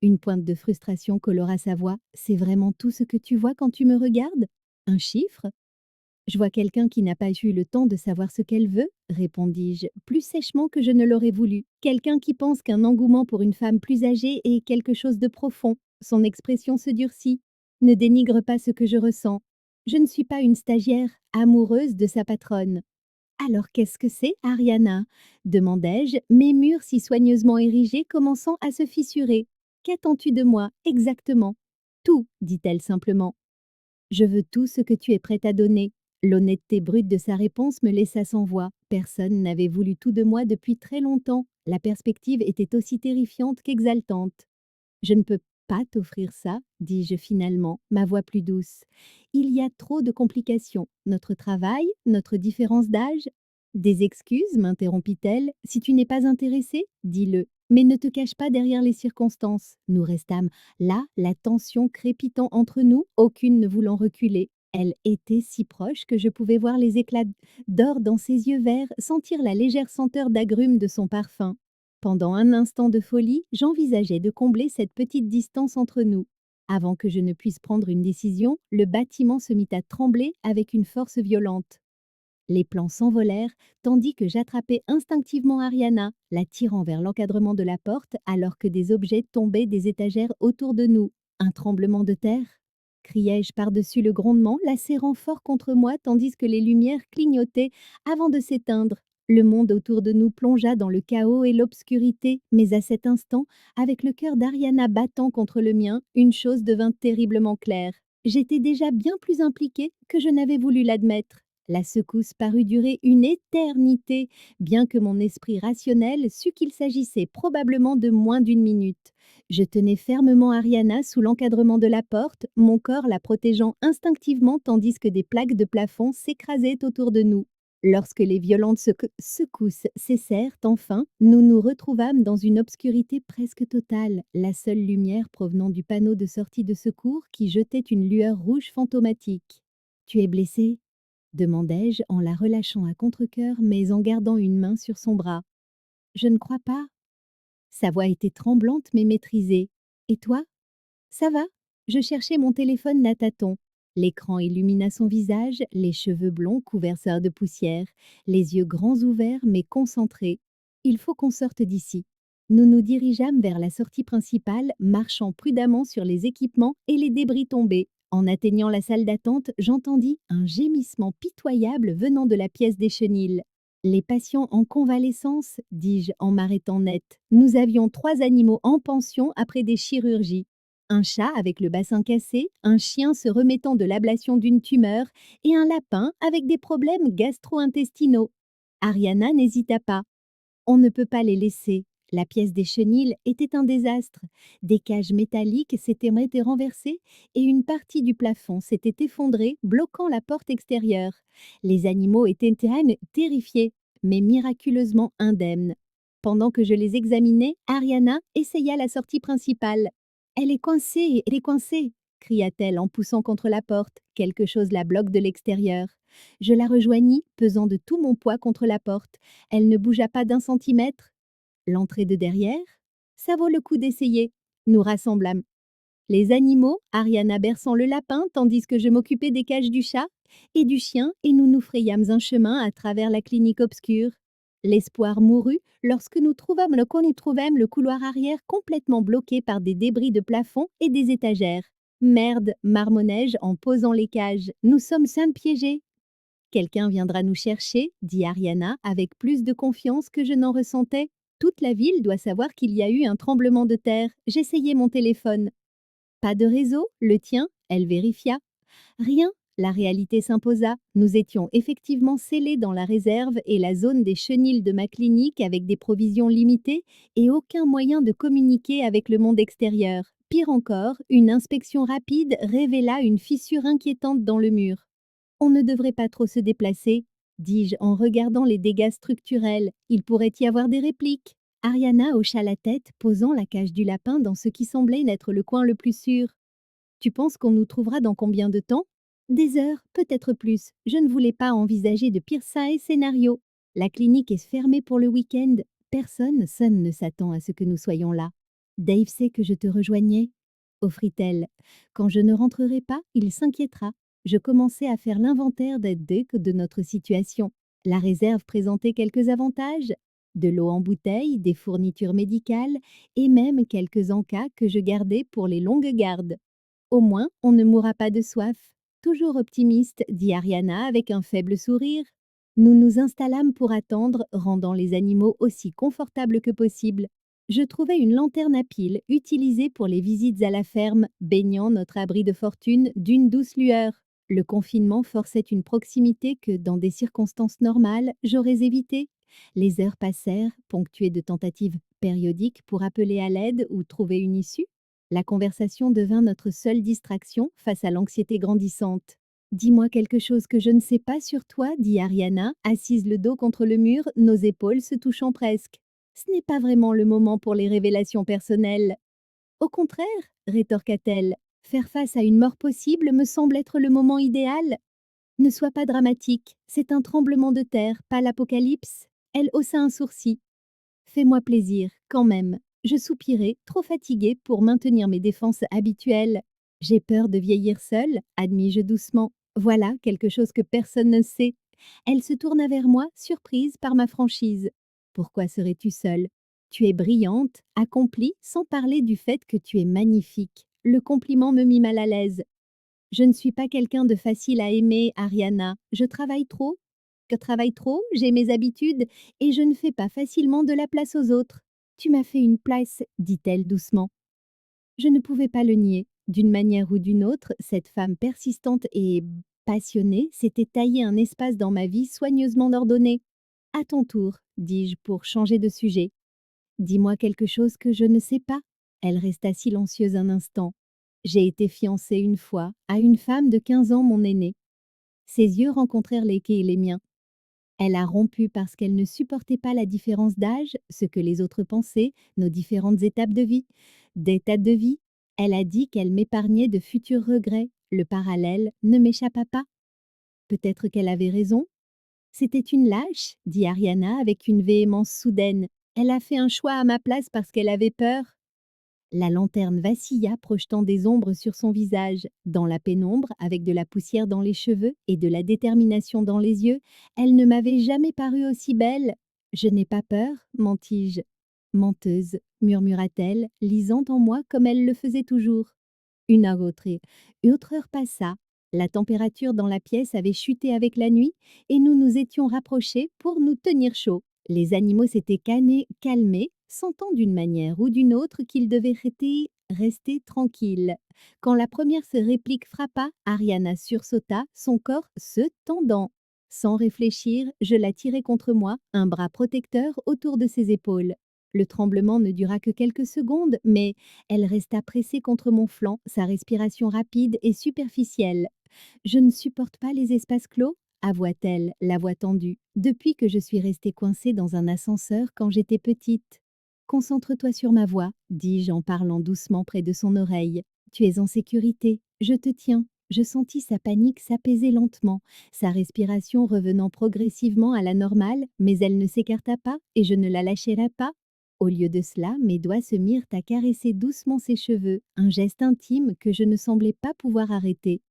Une pointe de frustration colora sa voix. C'est vraiment tout ce que tu vois quand tu me regardes? Un chiffre? Je vois quelqu'un qui n'a pas eu le temps de savoir ce qu'elle veut, répondis-je, plus sèchement que je ne l'aurais voulu. Quelqu'un qui pense qu'un engouement pour une femme plus âgée est quelque chose de profond. Son expression se durcit. Ne dénigre pas ce que je ressens. Je ne suis pas une stagiaire, amoureuse de sa patronne. Alors qu'est-ce que c'est, Ariana? Demandai-je, mes murs si soigneusement érigés commençant à se fissurer. Qu'attends-tu de moi, exactement? Tout, dit-elle simplement. Je veux tout ce que tu es prête à donner. L'honnêteté brute de sa réponse me laissa sans voix. Personne n'avait voulu tout de moi depuis très longtemps. La perspective était aussi terrifiante qu'exaltante. Je ne peux pas t'offrir ça, dis-je finalement, ma voix plus douce. Il y a trop de complications. Notre travail, notre différence d'âge. Des excuses, m'interrompit-elle. Si tu n'es pas intéressé, dis-le. Mais ne te cache pas derrière les circonstances. Nous restâmes là, la tension crépitant entre nous, aucune ne voulant reculer. Elle était si proche que je pouvais voir les éclats d'or dans ses yeux verts, sentir la légère senteur d'agrumes de son parfum. Pendant un instant de folie, j'envisageais de combler cette petite distance entre nous. Avant que je ne puisse prendre une décision, le bâtiment se mit à trembler avec une force violente. Les plans s'envolèrent, tandis que j'attrapais instinctivement Ariana, la tirant vers l'encadrement de la porte alors que des objets tombaient des étagères autour de nous. Un tremblement de terre? Criai-je par-dessus le grondement, la serrant fort contre moi tandis que les lumières clignotaient avant de s'éteindre. Le monde autour de nous plongea dans le chaos et l'obscurité, mais à cet instant, avec le cœur d'Ariana battant contre le mien, une chose devint terriblement claire. J'étais déjà bien plus impliquée que je n'avais voulu l'admettre. La secousse parut durer une éternité, bien que mon esprit rationnel sût qu'il s'agissait probablement de moins d'une minute. Je tenais fermement Ariana sous l'encadrement de la porte, mon corps la protégeant instinctivement tandis que des plaques de plafond s'écrasaient autour de nous. Lorsque les violentes secousses cessèrent enfin, nous nous retrouvâmes dans une obscurité presque totale, la seule lumière provenant du panneau de sortie de secours qui jetait une lueur rouge fantomatique. Tu es blessée? Demandai-je en la relâchant à contre-cœur, mais en gardant une main sur son bras. Je ne crois pas. Sa voix était tremblante mais maîtrisée. Et toi? Ça va? Je cherchais mon téléphone à tâtons. L'écran illumina son visage, les cheveux blonds couverts de poussière, les yeux grands ouverts mais concentrés. Il faut qu'on sorte d'ici. Nous nous dirigeâmes vers la sortie principale, marchant prudemment sur les équipements et les débris tombés. En atteignant la salle d'attente, j'entendis un gémissement pitoyable venant de la pièce des chenilles. Les patients en convalescence, dis-je en m'arrêtant net. Nous avions 3 animaux en pension après des chirurgies. Un chat avec le bassin cassé, un chien se remettant de l'ablation d'une tumeur et un lapin avec des problèmes gastro-intestinaux. Ariana n'hésita pas. On ne peut pas les laisser. La pièce des chenilles était un désastre. Des cages métalliques s'étaient renversées et une partie du plafond s'était effondrée, bloquant la porte extérieure. Les animaux étaient terrifiés, mais miraculeusement indemnes. Pendant que je les examinais, Ariana essaya la sortie principale. Elle est coincée, cria-t-elle en poussant contre la porte. Quelque chose la bloque de l'extérieur. Je la rejoignis, pesant de tout mon poids contre la porte. Elle ne bougea pas d'un centimètre. L'entrée de derrière? Ça vaut le coup d'essayer. Nous rassemblâmes les animaux, Ariana berçant le lapin tandis que je m'occupais des cages du chat et du chien et nous nous frayâmes un chemin à travers la clinique obscure. L'espoir mourut lorsque nous trouvâmes le couloir arrière complètement bloqué par des débris de plafond et des étagères. Merde, marmonnai-je en posant les cages. Nous sommes piégés. Quelqu'un viendra nous chercher, dit Ariana avec plus de confiance que je n'en ressentais. Toute la ville doit savoir qu'il y a eu un tremblement de terre. J'essayais mon téléphone. Pas de réseau, le tien? Elle vérifia. Rien, la réalité s'imposa. Nous étions effectivement scellés dans la réserve et la zone des chenils de ma clinique avec des provisions limitées et aucun moyen de communiquer avec le monde extérieur. Pire encore, une inspection rapide révéla une fissure inquiétante dans le mur. On ne devrait pas trop se déplacer, dis-je en regardant les dégâts structurels. Il pourrait y avoir des répliques. Ariana hocha la tête, posant la cage du lapin dans ce qui semblait n'être le coin le plus sûr. Tu penses qu'on nous trouvera dans combien de temps? Des heures, peut-être plus. Je ne voulais pas envisager de pires scénarios. La clinique est fermée pour le week-end. Personne ne s'attend à ce que nous soyons là. Dave sait que je te rejoignais, offrit-elle. Quand je ne rentrerai pas, il s'inquiétera. Je commençais à faire l'inventaire de notre situation. La réserve présentait quelques avantages. De l'eau en bouteille, des fournitures médicales et même quelques encas que je gardais pour les longues gardes. Au moins, on ne mourra pas de soif. Toujours optimiste, dit Ariana avec un faible sourire. Nous nous installâmes pour attendre, rendant les animaux aussi confortables que possible. Je trouvai une lanterne à pile, utilisée pour les visites à la ferme, baignant notre abri de fortune d'une douce lueur. Le confinement forçait une proximité que, dans des circonstances normales, j'aurais évitée. Les heures passèrent, ponctuées de tentatives périodiques pour appeler à l'aide ou trouver une issue. La conversation devint notre seule distraction face à l'anxiété grandissante. Dis-moi quelque chose que je ne sais pas sur toi, dit Ariana, assise le dos contre le mur, nos épaules se touchant presque. Ce n'est pas vraiment le moment pour les révélations personnelles. Au contraire, rétorqua-t-elle, faire face à une mort possible me semble être le moment idéal. Ne sois pas dramatique, c'est un tremblement de terre, pas l'apocalypse. Elle haussa un sourcil. Fais-moi plaisir, quand même. Je soupirai, trop fatiguée pour maintenir mes défenses habituelles. J'ai peur de vieillir seule, admis-je doucement. Voilà quelque chose que personne ne sait. Elle se tourna vers moi, surprise par ma franchise. Pourquoi serais-tu seule? Tu es brillante, accomplie, sans parler du fait que tu es magnifique. Le compliment me mit mal à l'aise. Je ne suis pas quelqu'un de facile à aimer, Ariana. Je travaille trop. J'ai mes habitudes et je ne fais pas facilement de la place aux autres. Tu m'as fait une place, dit-elle doucement. Je ne pouvais pas le nier. D'une manière ou d'une autre, cette femme persistante et passionnée s'était taillé un espace dans ma vie soigneusement ordonné. À ton tour, dis-je pour changer de sujet. Dis-moi quelque chose que je ne sais pas. Elle resta silencieuse un instant. J'ai été fiancée une fois à une femme de 15 ans, mon aînée. Ses yeux rencontrèrent les miens. Elle a rompu parce qu'elle ne supportait pas la différence d'âge, ce que les autres pensaient, nos différentes étapes de vie. D'état de vie, elle a dit qu'elle m'épargnait de futurs regrets. Le parallèle ne m'échappa pas. Peut-être qu'elle avait raison. C'était une lâche, dit Ariana avec une véhémence soudaine. Elle a fait un choix à ma place parce qu'elle avait peur. La lanterne vacilla, projetant des ombres sur son visage. Dans la pénombre, avec de la poussière dans les cheveux et de la détermination dans les yeux, elle ne m'avait jamais paru aussi belle. Je n'ai pas peur, mentis-je. Menteuse, murmura-t-elle, lisant en moi comme elle le faisait toujours. Autre heure passa. La température dans la pièce avait chuté avec la nuit et nous nous étions rapprochés pour nous tenir chaud. Les animaux s'étaient calmés, sentant d'une manière ou d'une autre qu'ils devaient rester tranquilles. Quand la première réplique frappa, Ariana sursauta, son corps se tendant. Sans réfléchir, je la tirai contre moi, un bras protecteur autour de ses épaules. Le tremblement ne dura que quelques secondes, mais elle resta pressée contre mon flanc, sa respiration rapide et superficielle. Je ne supporte pas les espaces clos, avoua-t-elle, la voix tendue, depuis que je suis restée coincée dans un ascenseur quand j'étais petite. Concentre-toi sur ma voix, dis-je en parlant doucement près de son oreille. Tu es en sécurité, je te tiens. Je sentis sa panique s'apaiser lentement, sa respiration revenant progressivement à la normale, mais elle ne s'écarta pas et je ne la lâcherai pas. Au lieu de cela, mes doigts se mirent à caresser doucement ses cheveux, un geste intime que je ne semblais pas pouvoir arrêter.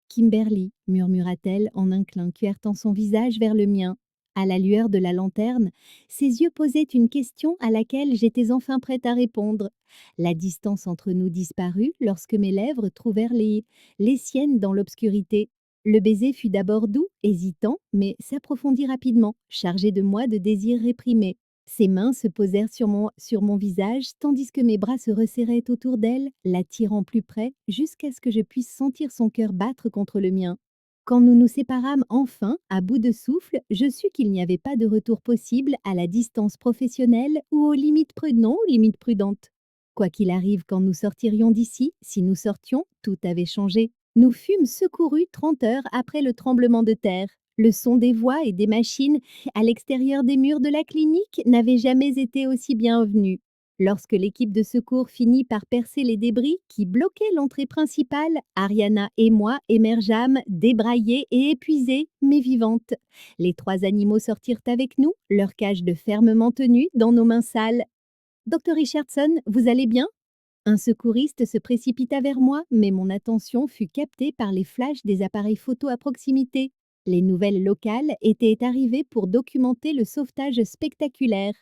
Kimberly, murmura-t-elle en inclinant son visage vers le mien. À la lueur de la lanterne, ses yeux posaient une question à laquelle j'étais enfin prête à répondre. La distance entre nous disparut lorsque mes lèvres trouvèrent les siennes dans l'obscurité. Le baiser fut d'abord doux, hésitant, mais s'approfondit rapidement, chargé de moi de désirs réprimés. Ses mains se posèrent sur mon visage tandis que mes bras se resserraient autour d'elle, l'attirant plus près jusqu'à ce que je puisse sentir son cœur battre contre le mien. Quand nous nous séparâmes enfin, à bout de souffle, je sus qu'il n'y avait pas de retour possible à la distance professionnelle ou aux limites non, aux limites prudentes. Quoi qu'il arrive quand nous sortirions d'ici, si nous sortions, tout avait changé. Nous fûmes secourus 30 heures après le tremblement de terre. Le son des voix et des machines à l'extérieur des murs de la clinique n'avait jamais été aussi bienvenu. Lorsque l'équipe de secours finit par percer les débris qui bloquaient l'entrée principale, Ariana et moi émergeâmes, débraillés et épuisés, mais vivantes. Les 3 animaux sortirent avec nous, leur cage de fermement tenue dans nos mains sales. Docteur Richardson, vous allez bien? Un secouriste se précipita vers moi, mais mon attention fut captée par les flashs des appareils photo à proximité. Les nouvelles locales étaient arrivées pour documenter le sauvetage spectaculaire.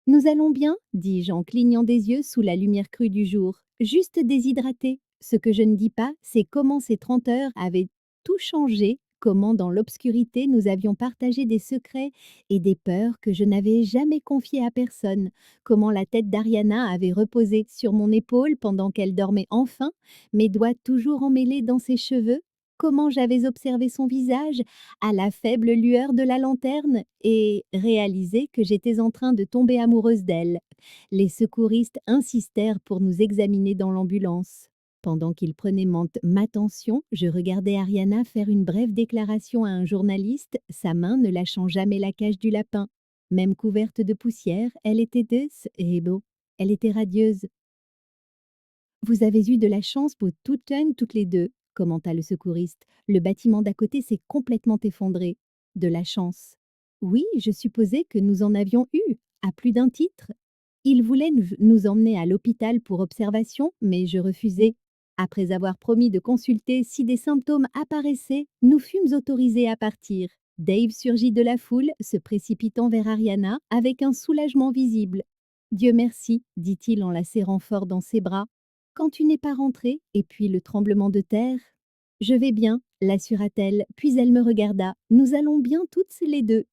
Nous allons bien, dis-je en clignant des yeux sous la lumière crue du jour. Juste déshydratés. Ce que je ne dis pas, c'est comment ces 30 heures avaient tout changé, comment dans l'obscurité nous avions partagé des secrets et des peurs que je n'avais jamais confiées à personne, comment la tête d'Ariana avait reposé sur mon épaule pendant qu'elle dormait enfin, mes doigts toujours emmêlés dans ses cheveux, comment j'avais observé son visage à la faible lueur de la lanterne et réalisé que j'étais en train de tomber amoureuse d'elle. Les secouristes insistèrent pour nous examiner dans l'ambulance. Pendant qu'ils prenaient ma tension, je regardais Ariana faire une brève déclaration à un journaliste, sa main ne lâchant jamais la cage du lapin. Même couverte de poussière, elle était douce et beau. Elle était radieuse. Vous avez eu de la chance pour toutes les deux, commenta le secouriste. Le bâtiment d'à côté s'est complètement effondré. De la chance. Oui, je supposais que nous en avions eu, à plus d'un titre. Il voulait nous emmener à l'hôpital pour observation, mais je refusai. Après avoir promis de consulter si des symptômes apparaissaient, nous fûmes autorisés à partir. Dave surgit de la foule, se précipitant vers Ariana avec un soulagement visible. Dieu merci, dit-il en la serrant fort dans ses bras. Quand tu n'es pas rentrée, et puis le tremblement de terre. Je vais bien, l'assura-t-elle, puis elle me regarda. Nous allons bien toutes les deux.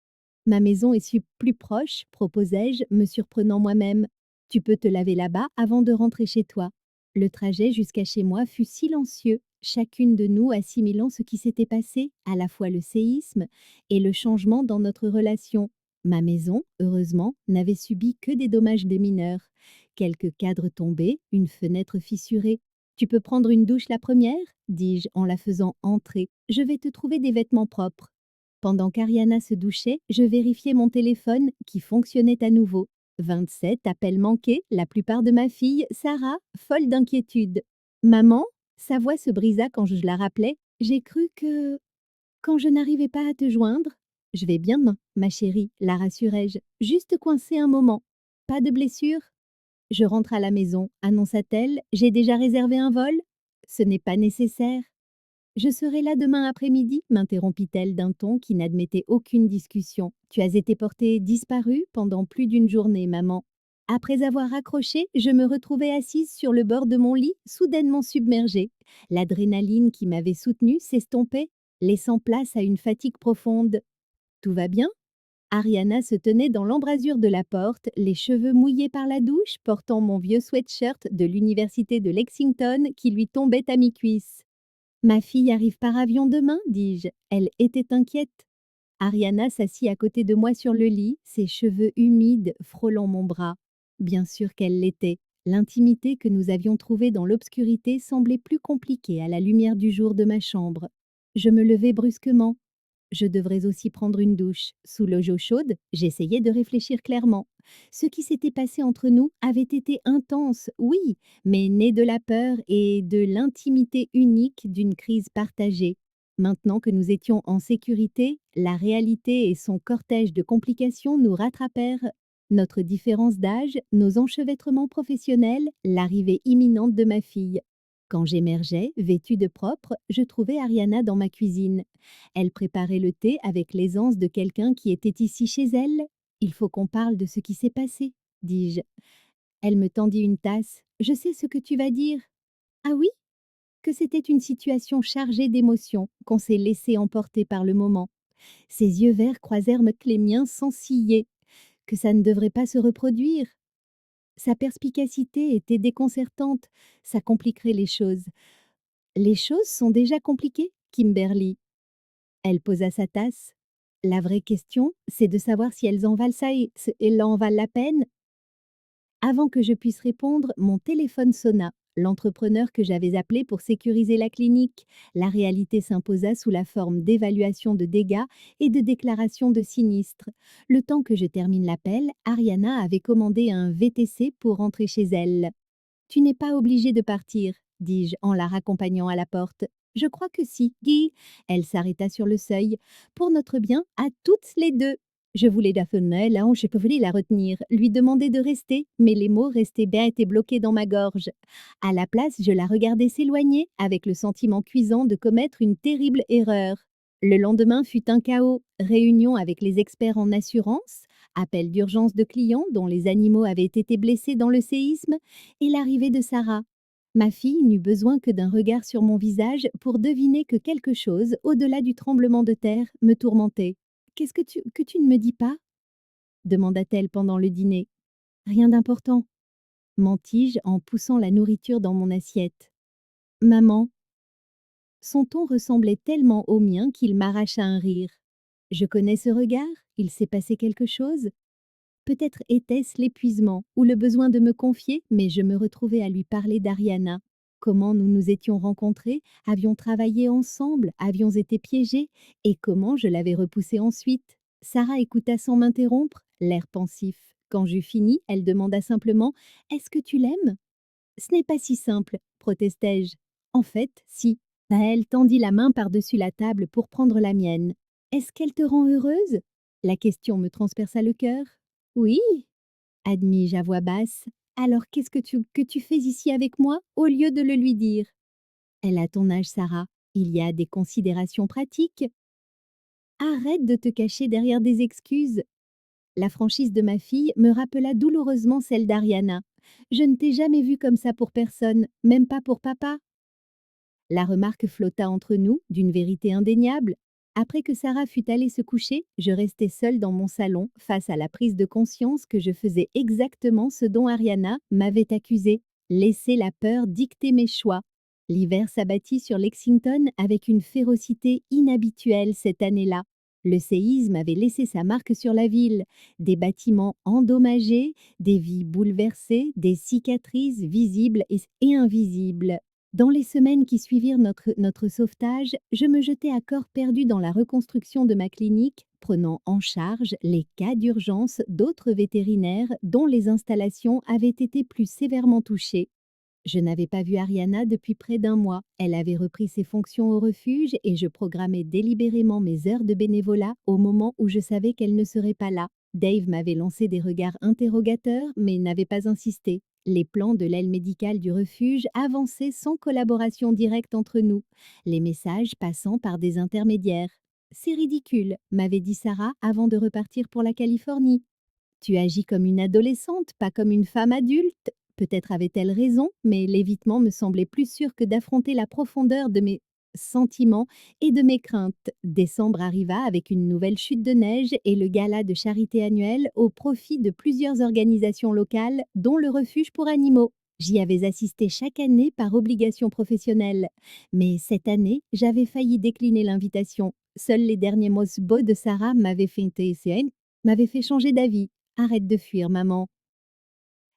Ma maison est plus proche, proposai-je, me surprenant moi-même. Tu peux te laver là-bas avant de rentrer chez toi. Le trajet jusqu'à chez moi fut silencieux, chacune de nous assimilant ce qui s'était passé, à la fois le séisme et le changement dans notre relation. Ma maison, heureusement, n'avait subi que des dommages de mineurs. Quelques cadres tombés, une fenêtre fissurée. Tu peux prendre une douche la première, dis-je en la faisant entrer. Je vais te trouver des vêtements propres. Pendant qu'Ariana se douchait, je vérifiais mon téléphone qui fonctionnait à nouveau. 27 appels manqués, la plupart de ma fille, Sarah, folle d'inquiétude. Maman, sa voix se brisa quand je la rappelais. J'ai cru que... Quand je n'arrivais pas à te joindre. Je vais bien, ma chérie, la rassurai-je. Juste coincée un moment. Pas de blessure? Je rentre à la maison, annonça-t-elle. J'ai déjà réservé un vol? Ce n'est pas nécessaire. Je serai là demain après-midi, m'interrompit-elle d'un ton qui n'admettait aucune discussion. Tu as été portée disparue pendant plus d'une journée, maman. Après avoir raccroché, je me retrouvai assise sur le bord de mon lit, soudainement submergée. L'adrénaline qui m'avait soutenue s'estompait, laissant place à une fatigue profonde. Tout va bien? Ariana se tenait dans l'embrasure de la porte, les cheveux mouillés par la douche, portant mon vieux sweatshirt de l'université de Lexington qui lui tombait à mi-cuisse. Ma fille arrive par avion demain, dis-je. Elle était inquiète. Ariana s'assit à côté de moi sur le lit, ses cheveux humides frôlant mon bras. Bien sûr qu'elle l'était. L'intimité que nous avions trouvée dans l'obscurité semblait plus compliquée à la lumière du jour de ma chambre. Je me levai brusquement. Je devrais aussi prendre une douche. Sous l'eau chaude, j'essayais de réfléchir clairement. Ce qui s'était passé entre nous avait été intense, oui, mais né de la peur et de l'intimité unique d'une crise partagée. Maintenant que nous étions en sécurité, la réalité et son cortège de complications nous rattrapèrent. Notre différence d'âge, nos enchevêtrements professionnels, l'arrivée imminente de ma fille. Quand j'émergeais, vêtue de propre, je trouvais Ariana dans ma cuisine. Elle préparait le thé avec l'aisance de quelqu'un qui était ici chez elle. Il faut qu'on parle de ce qui s'est passé, dis-je. Elle me tendit une tasse. Je sais ce que tu vas dire. Ah oui? Que c'était une situation chargée d'émotions, qu'on s'est laissé emporter par le moment. Ses yeux verts croisèrent les miens sans ciller. que ça ne devrait pas se reproduire. Sa perspicacité était déconcertante, ça compliquerait les choses. Les choses sont déjà compliquées, Kimberly. Elle posa sa tasse. La vraie question, c'est de savoir si elles en valent ça et elles en valent la peine. Avant que je puisse répondre, mon téléphone sonna. L'entrepreneur que j'avais appelé pour sécuriser la clinique. La réalité s'imposa sous la forme d'évaluation de dégâts et de déclaration de sinistres. Le temps que je termine l'appel, Ariana avait commandé un VTC pour rentrer chez elle. Tu n'es pas obligée de partir, dis-je en la raccompagnant à la porte. Je crois que si, Guy. Elle s'arrêta sur le seuil. Pour notre bien, à toutes les deux. Je voulais la là, je pouvais la retenir, lui demander de rester, mais les mots restaient bêtes et bloqués dans ma gorge. À la place, je la regardais s'éloigner, avec le sentiment cuisant de commettre une terrible erreur. Le lendemain fut un chaos, réunion avec les experts en assurance, appel d'urgence de clients dont les animaux avaient été blessés dans le séisme, et l'arrivée de Sarah. Ma fille n'eut besoin que d'un regard sur mon visage pour deviner que quelque chose, au-delà du tremblement de terre, me tourmentait. Qu'est-ce que tu ne me dis pas demanda-t-elle pendant le dîner. Rien d'important, mentis-je en poussant la nourriture dans mon assiette. Maman. Son ton ressemblait tellement au mien qu'il m'arracha un rire. Je connais ce regard, il s'est passé quelque chose. Peut-être était-ce l'épuisement ou le besoin de me confier, mais je me retrouvais à lui parler d'Ariana. Comment nous nous étions rencontrés, avions travaillé ensemble, avions été piégés, et comment je l'avais repoussée ensuite. Sarah écouta sans m'interrompre, l'air pensif. Quand j'eus fini, elle demanda simplement « Est-ce que tu l'aimes ?» Ce n'est pas si simple, protestai-je. En fait, si. Elle tendit la main par-dessus la table pour prendre la mienne. Est-ce qu'elle te rend heureuse? La question me transperça le cœur. Oui, admis-je à voix basse. Alors qu'est-ce que tu fais ici avec moi au lieu de le lui dire? Elle a ton âge, Sarah. Il y a des considérations pratiques. Arrête de te cacher derrière des excuses. La franchise de ma fille me rappela douloureusement celle d'Ariana. Je ne t'ai jamais vue comme ça pour personne, même pas pour papa. La remarque flotta entre nous, d'une vérité indéniable. Après que Sarah fut allée se coucher, je restai seule dans mon salon, face à la prise de conscience que je faisais exactement ce dont Ariana m'avait accusée, laisser la peur dicter mes choix. L'hiver s'abattit sur Lexington avec une férocité inhabituelle cette année-là. Le séisme avait laissé sa marque sur la ville, des bâtiments endommagés, des vies bouleversées, des cicatrices visibles et invisibles. Dans les semaines qui suivirent notre sauvetage, je me jetai à corps perdu dans la reconstruction de ma clinique, prenant en charge les cas d'urgence d'autres vétérinaires dont les installations avaient été plus sévèrement touchées. Je n'avais pas vu Ariana depuis près d'un mois. Elle avait repris ses fonctions au refuge et je programmais délibérément mes heures de bénévolat au moment où je savais qu'elle ne serait pas là. Dave m'avait lancé des regards interrogateurs, mais n'avait pas insisté. Les plans de l'aile médicale du refuge avançaient sans collaboration directe entre nous, les messages passant par des intermédiaires. C'est ridicule, m'avait dit Sarah avant de repartir pour la Californie. Tu agis comme une adolescente, pas comme une femme adulte. Peut-être avait-elle raison, mais l'évitement me semblait plus sûr que d'affronter la profondeur de mes sentiments et de mes craintes. Décembre arriva avec une nouvelle chute de neige et le gala de charité annuel au profit de plusieurs organisations locales, dont le refuge pour animaux. J'y avais assisté chaque année par obligation professionnelle. Mais cette année, j'avais failli décliner l'invitation. Seuls les derniers mots beaux de Sarah m'avaient fait changer d'avis. Arrête de fuir, maman.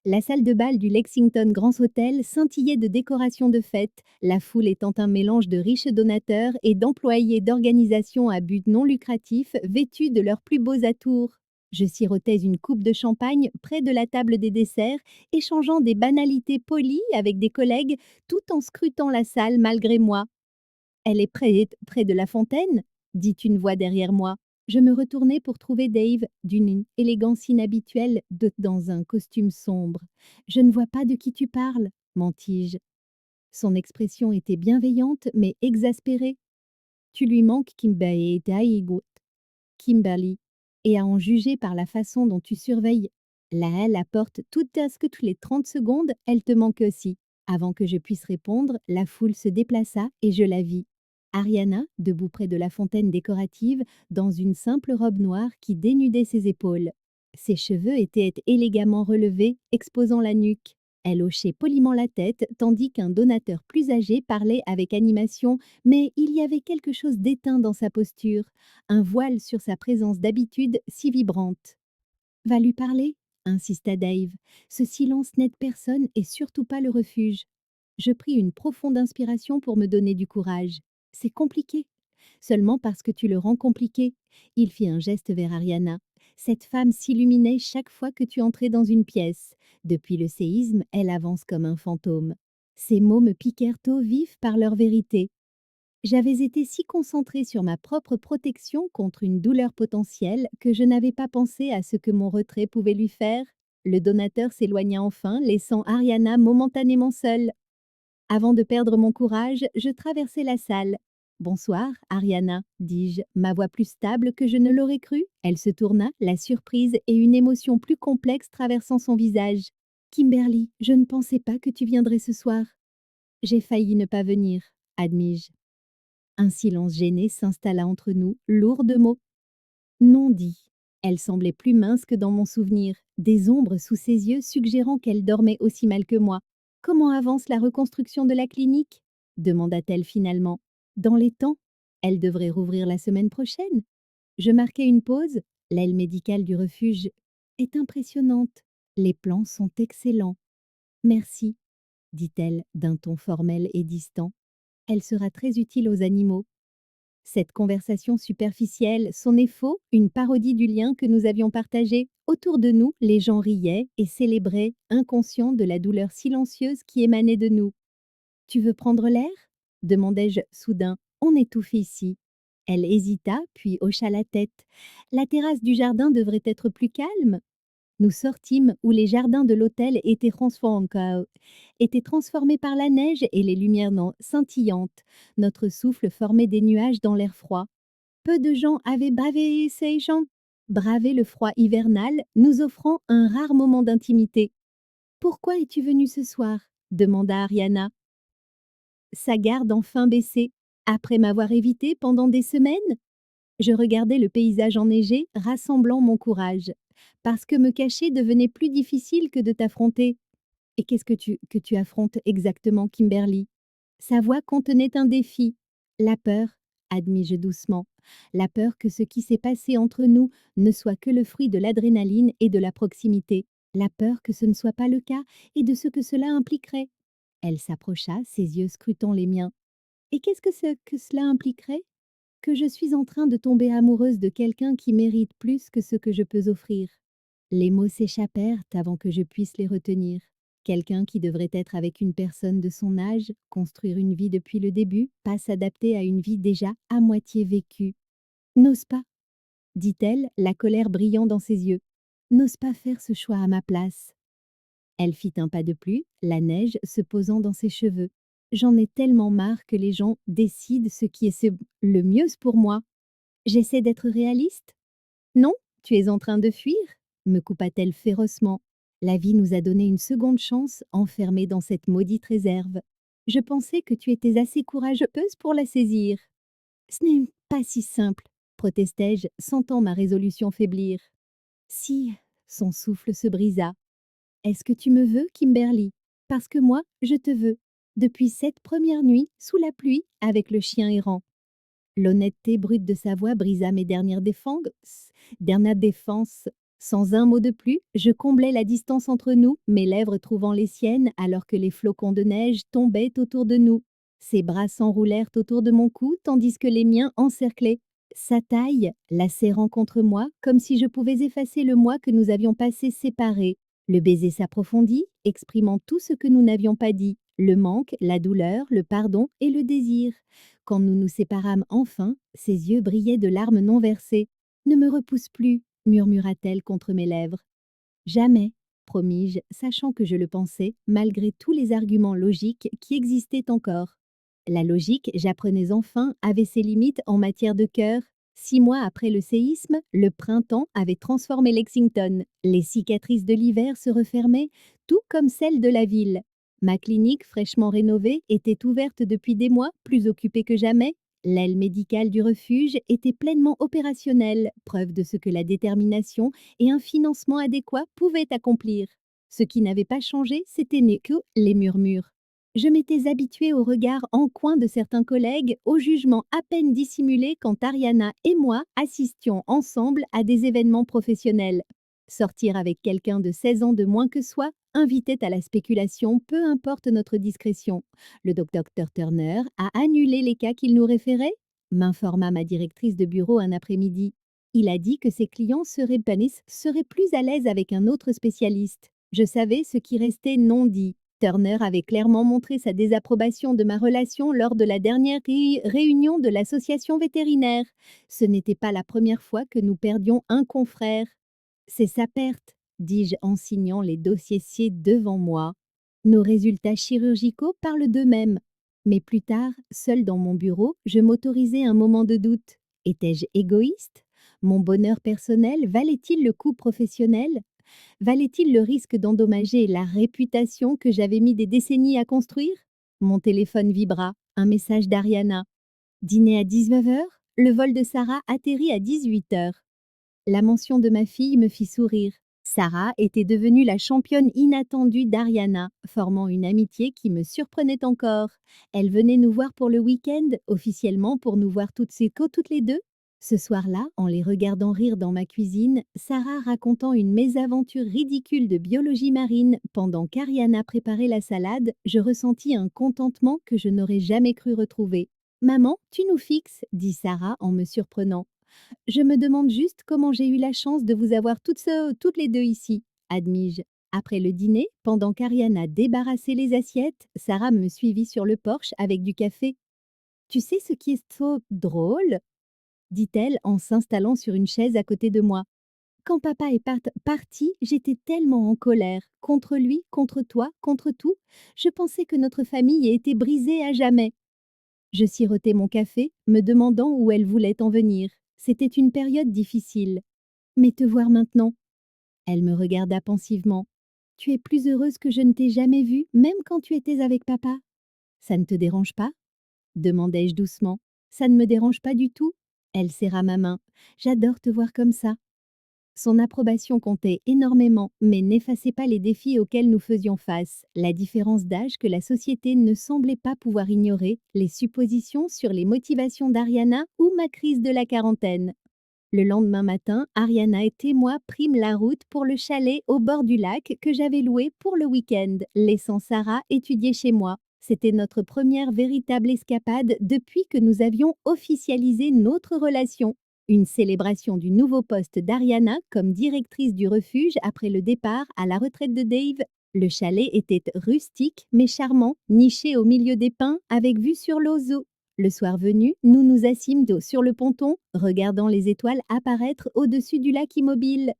La salle de bal du Lexington Grand Hotel scintillait de décorations de fête, la foule étant un mélange de riches donateurs et d'employés d'organisations à but non lucratif vêtus de leurs plus beaux atours. Je sirotais une coupe de champagne près de la table des desserts, échangeant des banalités polies avec des collègues tout en scrutant la salle malgré moi. Elle est près de la fontaine, dit une voix derrière moi. Je me retournai pour trouver Dave, d'une élégance inhabituelle, dans un costume sombre. Je ne vois pas de qui tu parles, mentis-je. Son expression était bienveillante, mais exaspérée. Tu lui manques Kimberly, et à en juger par la façon dont tu surveilles la porte toutes les 30 secondes, elle te manque aussi. Avant que je puisse répondre, la foule se déplaça et je la vis. Ariana, debout près de la fontaine décorative, dans une simple robe noire qui dénudait ses épaules. Ses cheveux étaient élégamment relevés, exposant la nuque. Elle hochait poliment la tête, tandis qu'un donateur plus âgé parlait avec animation, mais il y avait quelque chose d'éteint dans sa posture, un voile sur sa présence d'habitude si vibrante. Va lui parler, insista Dave. Ce silence n'aide personne et surtout pas le refuge. Je pris une profonde inspiration pour me donner du courage. C'est compliqué. Seulement parce que tu le rends compliqué. Il fit un geste vers Ariana. Cette femme s'illuminait chaque fois que tu entrais dans une pièce. Depuis le séisme, elle avance comme un fantôme. Ces mots me piquèrent au vif par leur vérité. J'avais été si concentrée sur ma propre protection contre une douleur potentielle que je n'avais pas pensé à ce que mon retrait pouvait lui faire. Le donateur s'éloigna enfin, laissant Ariana momentanément seule. Avant de perdre mon courage, je traversai la salle. Bonsoir, Ariana, dis-je, ma voix plus stable que je ne l'aurais cru. Elle se tourna, la surprise et une émotion plus complexe traversant son visage. Kimberly, je ne pensais pas que tu viendrais ce soir. J'ai failli ne pas venir, admis-je. Un silence gêné s'installa entre nous, lourd de mots. Non dit. Elle semblait plus mince que dans mon souvenir, des ombres sous ses yeux suggérant qu'elle dormait aussi mal que moi. Comment avance la reconstruction de la clinique demanda-t-elle finalement. Dans les temps, elle devrait rouvrir la semaine prochaine. Je marquai une pause. L'aile médicale du refuge est impressionnante. Les plans sont excellents. Merci, dit-elle d'un ton formel et distant. Elle sera très utile aux animaux. Cette conversation superficielle sonnait faux, une parodie du lien que nous avions partagé. Autour de nous, les gens riaient et célébraient, inconscients de la douleur silencieuse qui émanait de nous. Tu veux prendre l'air demandai-je soudain. On étouffe ici. Elle hésita, puis hocha la tête. La terrasse du jardin devrait être plus calme. Nous sortîmes où les jardins de l'hôtel étaient transformés par la neige et les lumières scintillantes. Notre souffle formait des nuages dans l'air froid. Peu de gens avaient bravé le froid hivernal, nous offrant un rare moment d'intimité. Pourquoi es-tu venue ce soir demanda Ariana. Sa garde enfin baissée, après m'avoir évité pendant des semaines. Je regardais le paysage enneigé, rassemblant mon courage. Parce que me cacher devenait plus difficile que de t'affronter. Et qu'est-ce que tu affrontes exactement, Kimberly? Sa voix contenait un défi. La peur, admis-je doucement. La peur que ce qui s'est passé entre nous ne soit que le fruit de l'adrénaline et de la proximité. La peur que ce ne soit pas le cas et de ce que cela impliquerait. Elle s'approcha, ses yeux scrutant les miens. Et qu'est-ce que cela impliquerait? Que je suis en train de tomber amoureuse de quelqu'un qui mérite plus que ce que je peux offrir. Les mots s'échappèrent avant que je puisse les retenir. Quelqu'un qui devrait être avec une personne de son âge, construire une vie depuis le début, pas s'adapter à une vie déjà à moitié vécue. N'ose pas, dit-elle, la colère brillant dans ses yeux. N'ose pas faire ce choix à ma place. Elle fit un pas de plus, la neige se posant dans ses cheveux. J'en ai tellement marre que les gens décident ce qui est le mieux pour moi. J'essaie d'être réaliste? Non, tu es en train de fuir, me coupa-t-elle férocement. La vie nous a donné une seconde chance, enfermée dans cette maudite réserve. Je pensais que tu étais assez courageuse pour la saisir. Ce n'est pas si simple, protestai-je, sentant ma résolution faiblir. Si, son souffle se brisa. Est-ce que tu me veux, Kimberly? Parce que moi, je te veux. Depuis cette première nuit, sous la pluie, avec le chien errant. L'honnêteté brute de sa voix brisa mes dernières défenses. Sans un mot de plus, je comblais la distance entre nous, mes lèvres trouvant les siennes alors que les flocons de neige tombaient autour de nous. Ses bras s'enroulèrent autour de mon cou tandis que les miens encerclaient sa taille, la serrant contre moi comme si je pouvais effacer le mois que nous avions passé séparés. Le baiser s'approfondit, exprimant tout ce que nous n'avions pas dit, le manque, la douleur, le pardon et le désir. Quand nous nous séparâmes enfin, ses yeux brillaient de larmes non versées. « Ne me repousse plus », murmura-t-elle contre mes lèvres. « Jamais », promis-je, sachant que je le pensais, malgré tous les arguments logiques qui existaient encore. La logique, j'apprenais enfin, avait ses limites en matière de cœur. 6 mois après le séisme, le printemps avait transformé Lexington. Les cicatrices de l'hiver se refermaient, tout comme celles de la ville. Ma clinique, fraîchement rénovée, était ouverte depuis des mois, plus occupée que jamais. L'aile médicale du refuge était pleinement opérationnelle, preuve de ce que la détermination et un financement adéquat pouvaient accomplir. Ce qui n'avait pas changé, c'était que les murmures. Je m'étais habituée au regard en coin de certains collègues, au jugement à peine dissimulé quand Ariana et moi assistions ensemble à des événements professionnels. Sortir avec quelqu'un de 16 ans de moins que soi invitait à la spéculation, peu importe notre discrétion. Le docteur Turner a annulé les cas qu'il nous référait, m'informa ma directrice de bureau un après-midi. Il a dit que ses clients seraient plus à l'aise avec un autre spécialiste. Je savais ce qui restait non dit. Turner avait clairement montré sa désapprobation de ma relation lors de la dernière réunion de l'association vétérinaire. Ce n'était pas la première fois que nous perdions un confrère. C'est sa perte, dis-je en signant les dossiers devant moi. Nos résultats chirurgicaux parlent d'eux-mêmes. Mais plus tard, seule dans mon bureau, je m'autorisais un moment de doute. Étais-je égoïste? Mon bonheur personnel valait-il le coût professionnel? Valait-il le risque d'endommager la réputation que j'avais mis des décennies à construire? Mon téléphone vibra, un message d'Ariana. Dîner à 19 heures, le vol de Sarah atterrit à 18 heures. La mention de ma fille me fit sourire. Sarah était devenue la championne inattendue d'Ariana, formant une amitié qui me surprenait encore. Elle venait nous voir pour le week-end, officiellement pour nous voir toutes les deux. Ce soir-là, en les regardant rire dans ma cuisine, Sarah racontant une mésaventure ridicule de biologie marine pendant qu'Ariana préparait la salade, je ressentis un contentement que je n'aurais jamais cru retrouver. Maman, tu nous fixes, dit Sarah en me surprenant. Je me demande juste comment j'ai eu la chance de vous avoir toutes les deux ici, admis-je. Après le dîner, pendant qu'Ariana débarrassait les assiettes, Sarah me suivit sur le porche avec du café. Tu sais ce qui est trop drôle? Dit-elle en s'installant sur une chaise à côté de moi. Quand papa est parti, j'étais tellement en colère, contre lui, contre toi, contre tout. Je pensais que notre famille était brisée à jamais. Je sirotais mon café, me demandant où elle voulait en venir. C'était une période difficile. Mais te voir maintenant. Elle me regarda pensivement. Tu es plus heureuse que je ne t'ai jamais vue, même quand tu étais avec papa. Ça ne te dérange pas? Demandai-je doucement. Ça ne me dérange pas du tout. Elle serra ma main. J'adore te voir comme ça. Son approbation comptait énormément, mais n'effaçait pas les défis auxquels nous faisions face, la différence d'âge que la société ne semblait pas pouvoir ignorer, les suppositions sur les motivations d'Ariana ou ma crise de la quarantaine. Le lendemain matin, Ariana et moi prîmes la route pour le chalet au bord du lac que j'avais loué pour le week-end, laissant Sarah étudier chez moi. C'était notre première véritable escapade depuis que nous avions officialisé notre relation. Une célébration du nouveau poste d'Ariana comme directrice du refuge après le départ à la retraite de Dave. Le chalet était rustique mais charmant, niché au milieu des pins avec vue sur l'Ozo. Le soir venu, nous nous assîmes sur le ponton, regardant les étoiles apparaître au-dessus du lac immobile.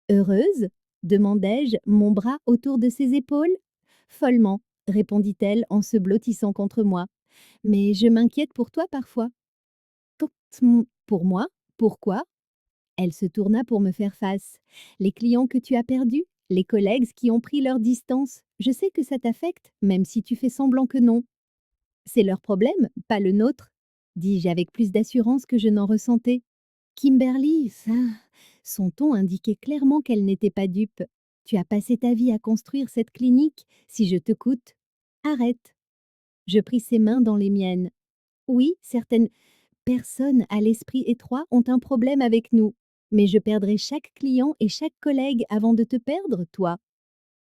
Heureuse? Demandai-je, mon bras autour de ses épaules. Follement, répondit-elle en se blottissant contre moi. Mais je m'inquiète pour toi parfois. Pour moi? Pourquoi? Elle se tourna pour me faire face. Les clients que tu as perdus? Les collègues qui ont pris leur distance? Je sais que ça t'affecte, même si tu fais semblant que non. C'est leur problème, pas le nôtre, dis-je avec plus d'assurance que je n'en ressentais. Kimberly, ça. Son ton indiquait clairement qu'elle n'était pas dupe. Tu as passé ta vie à construire cette clinique. Si je te coûte, arrête. Je pris ses mains dans les miennes. Oui, certaines personnes à l'esprit étroit ont un problème avec nous. Mais je perdrai chaque client et chaque collègue avant de te perdre, toi.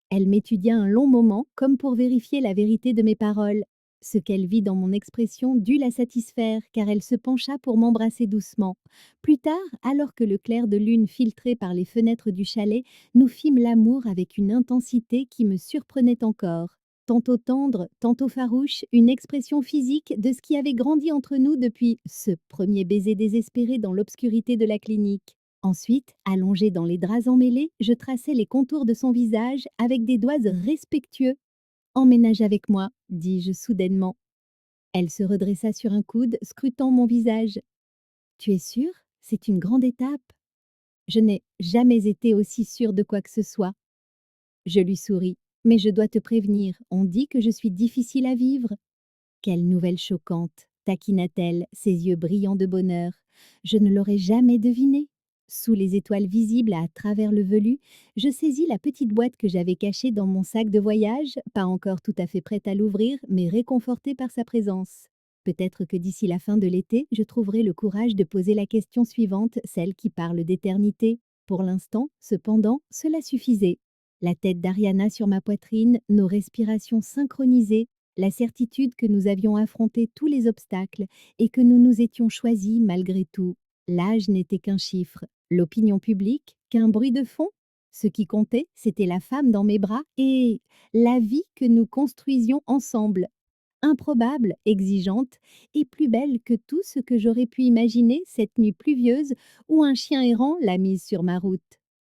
Elle m'étudia un long moment, comme pour vérifier la vérité de mes paroles. Ce qu'elle vit dans mon expression dut la satisfaire, car elle se pencha pour m'embrasser doucement. Plus tard, alors que le clair de lune filtrait par les fenêtres du chalet, nous fîmes l'amour avec une intensité qui me surprenait encore. Tantôt tendre, tantôt farouche, une expression physique de ce qui avait grandi entre nous depuis ce premier baiser désespéré dans l'obscurité de la clinique. Ensuite, allongée dans les draps emmêlés, je traçai les contours de son visage avec des doigts respectueux. Emménage avec moi, dis-je soudainement. Elle se redressa sur un coude, scrutant mon visage. Tu es sûre? C'est une grande étape. Je n'ai jamais été aussi sûre de quoi que ce soit. Je lui souris. Mais je dois te prévenir, on dit que je suis difficile à vivre. Quelle nouvelle choquante. taquina-t-elle, ses yeux brillants de bonheur. Je ne l'aurais jamais deviné. Sous les étoiles visibles à travers le velu, je saisis la petite boîte que j'avais cachée dans mon sac de voyage, pas encore tout à fait prête à l'ouvrir, mais réconfortée par sa présence. Peut-être que d'ici la fin de l'été, je trouverai le courage de poser la question suivante, celle qui parle d'éternité. Pour l'instant, cependant, cela suffisait. La tête d'Ariana sur ma poitrine, nos respirations synchronisées, la certitude que nous avions affronté tous les obstacles et que nous nous étions choisis malgré tout. L'âge n'était qu'un chiffre, l'opinion publique qu'un bruit de fond. Ce qui comptait, c'était la femme dans mes bras et la vie que nous construisions ensemble. Improbable, exigeante et plus belle que tout ce que j'aurais pu imaginer cette nuit pluvieuse où un chien errant l'a mise sur ma route.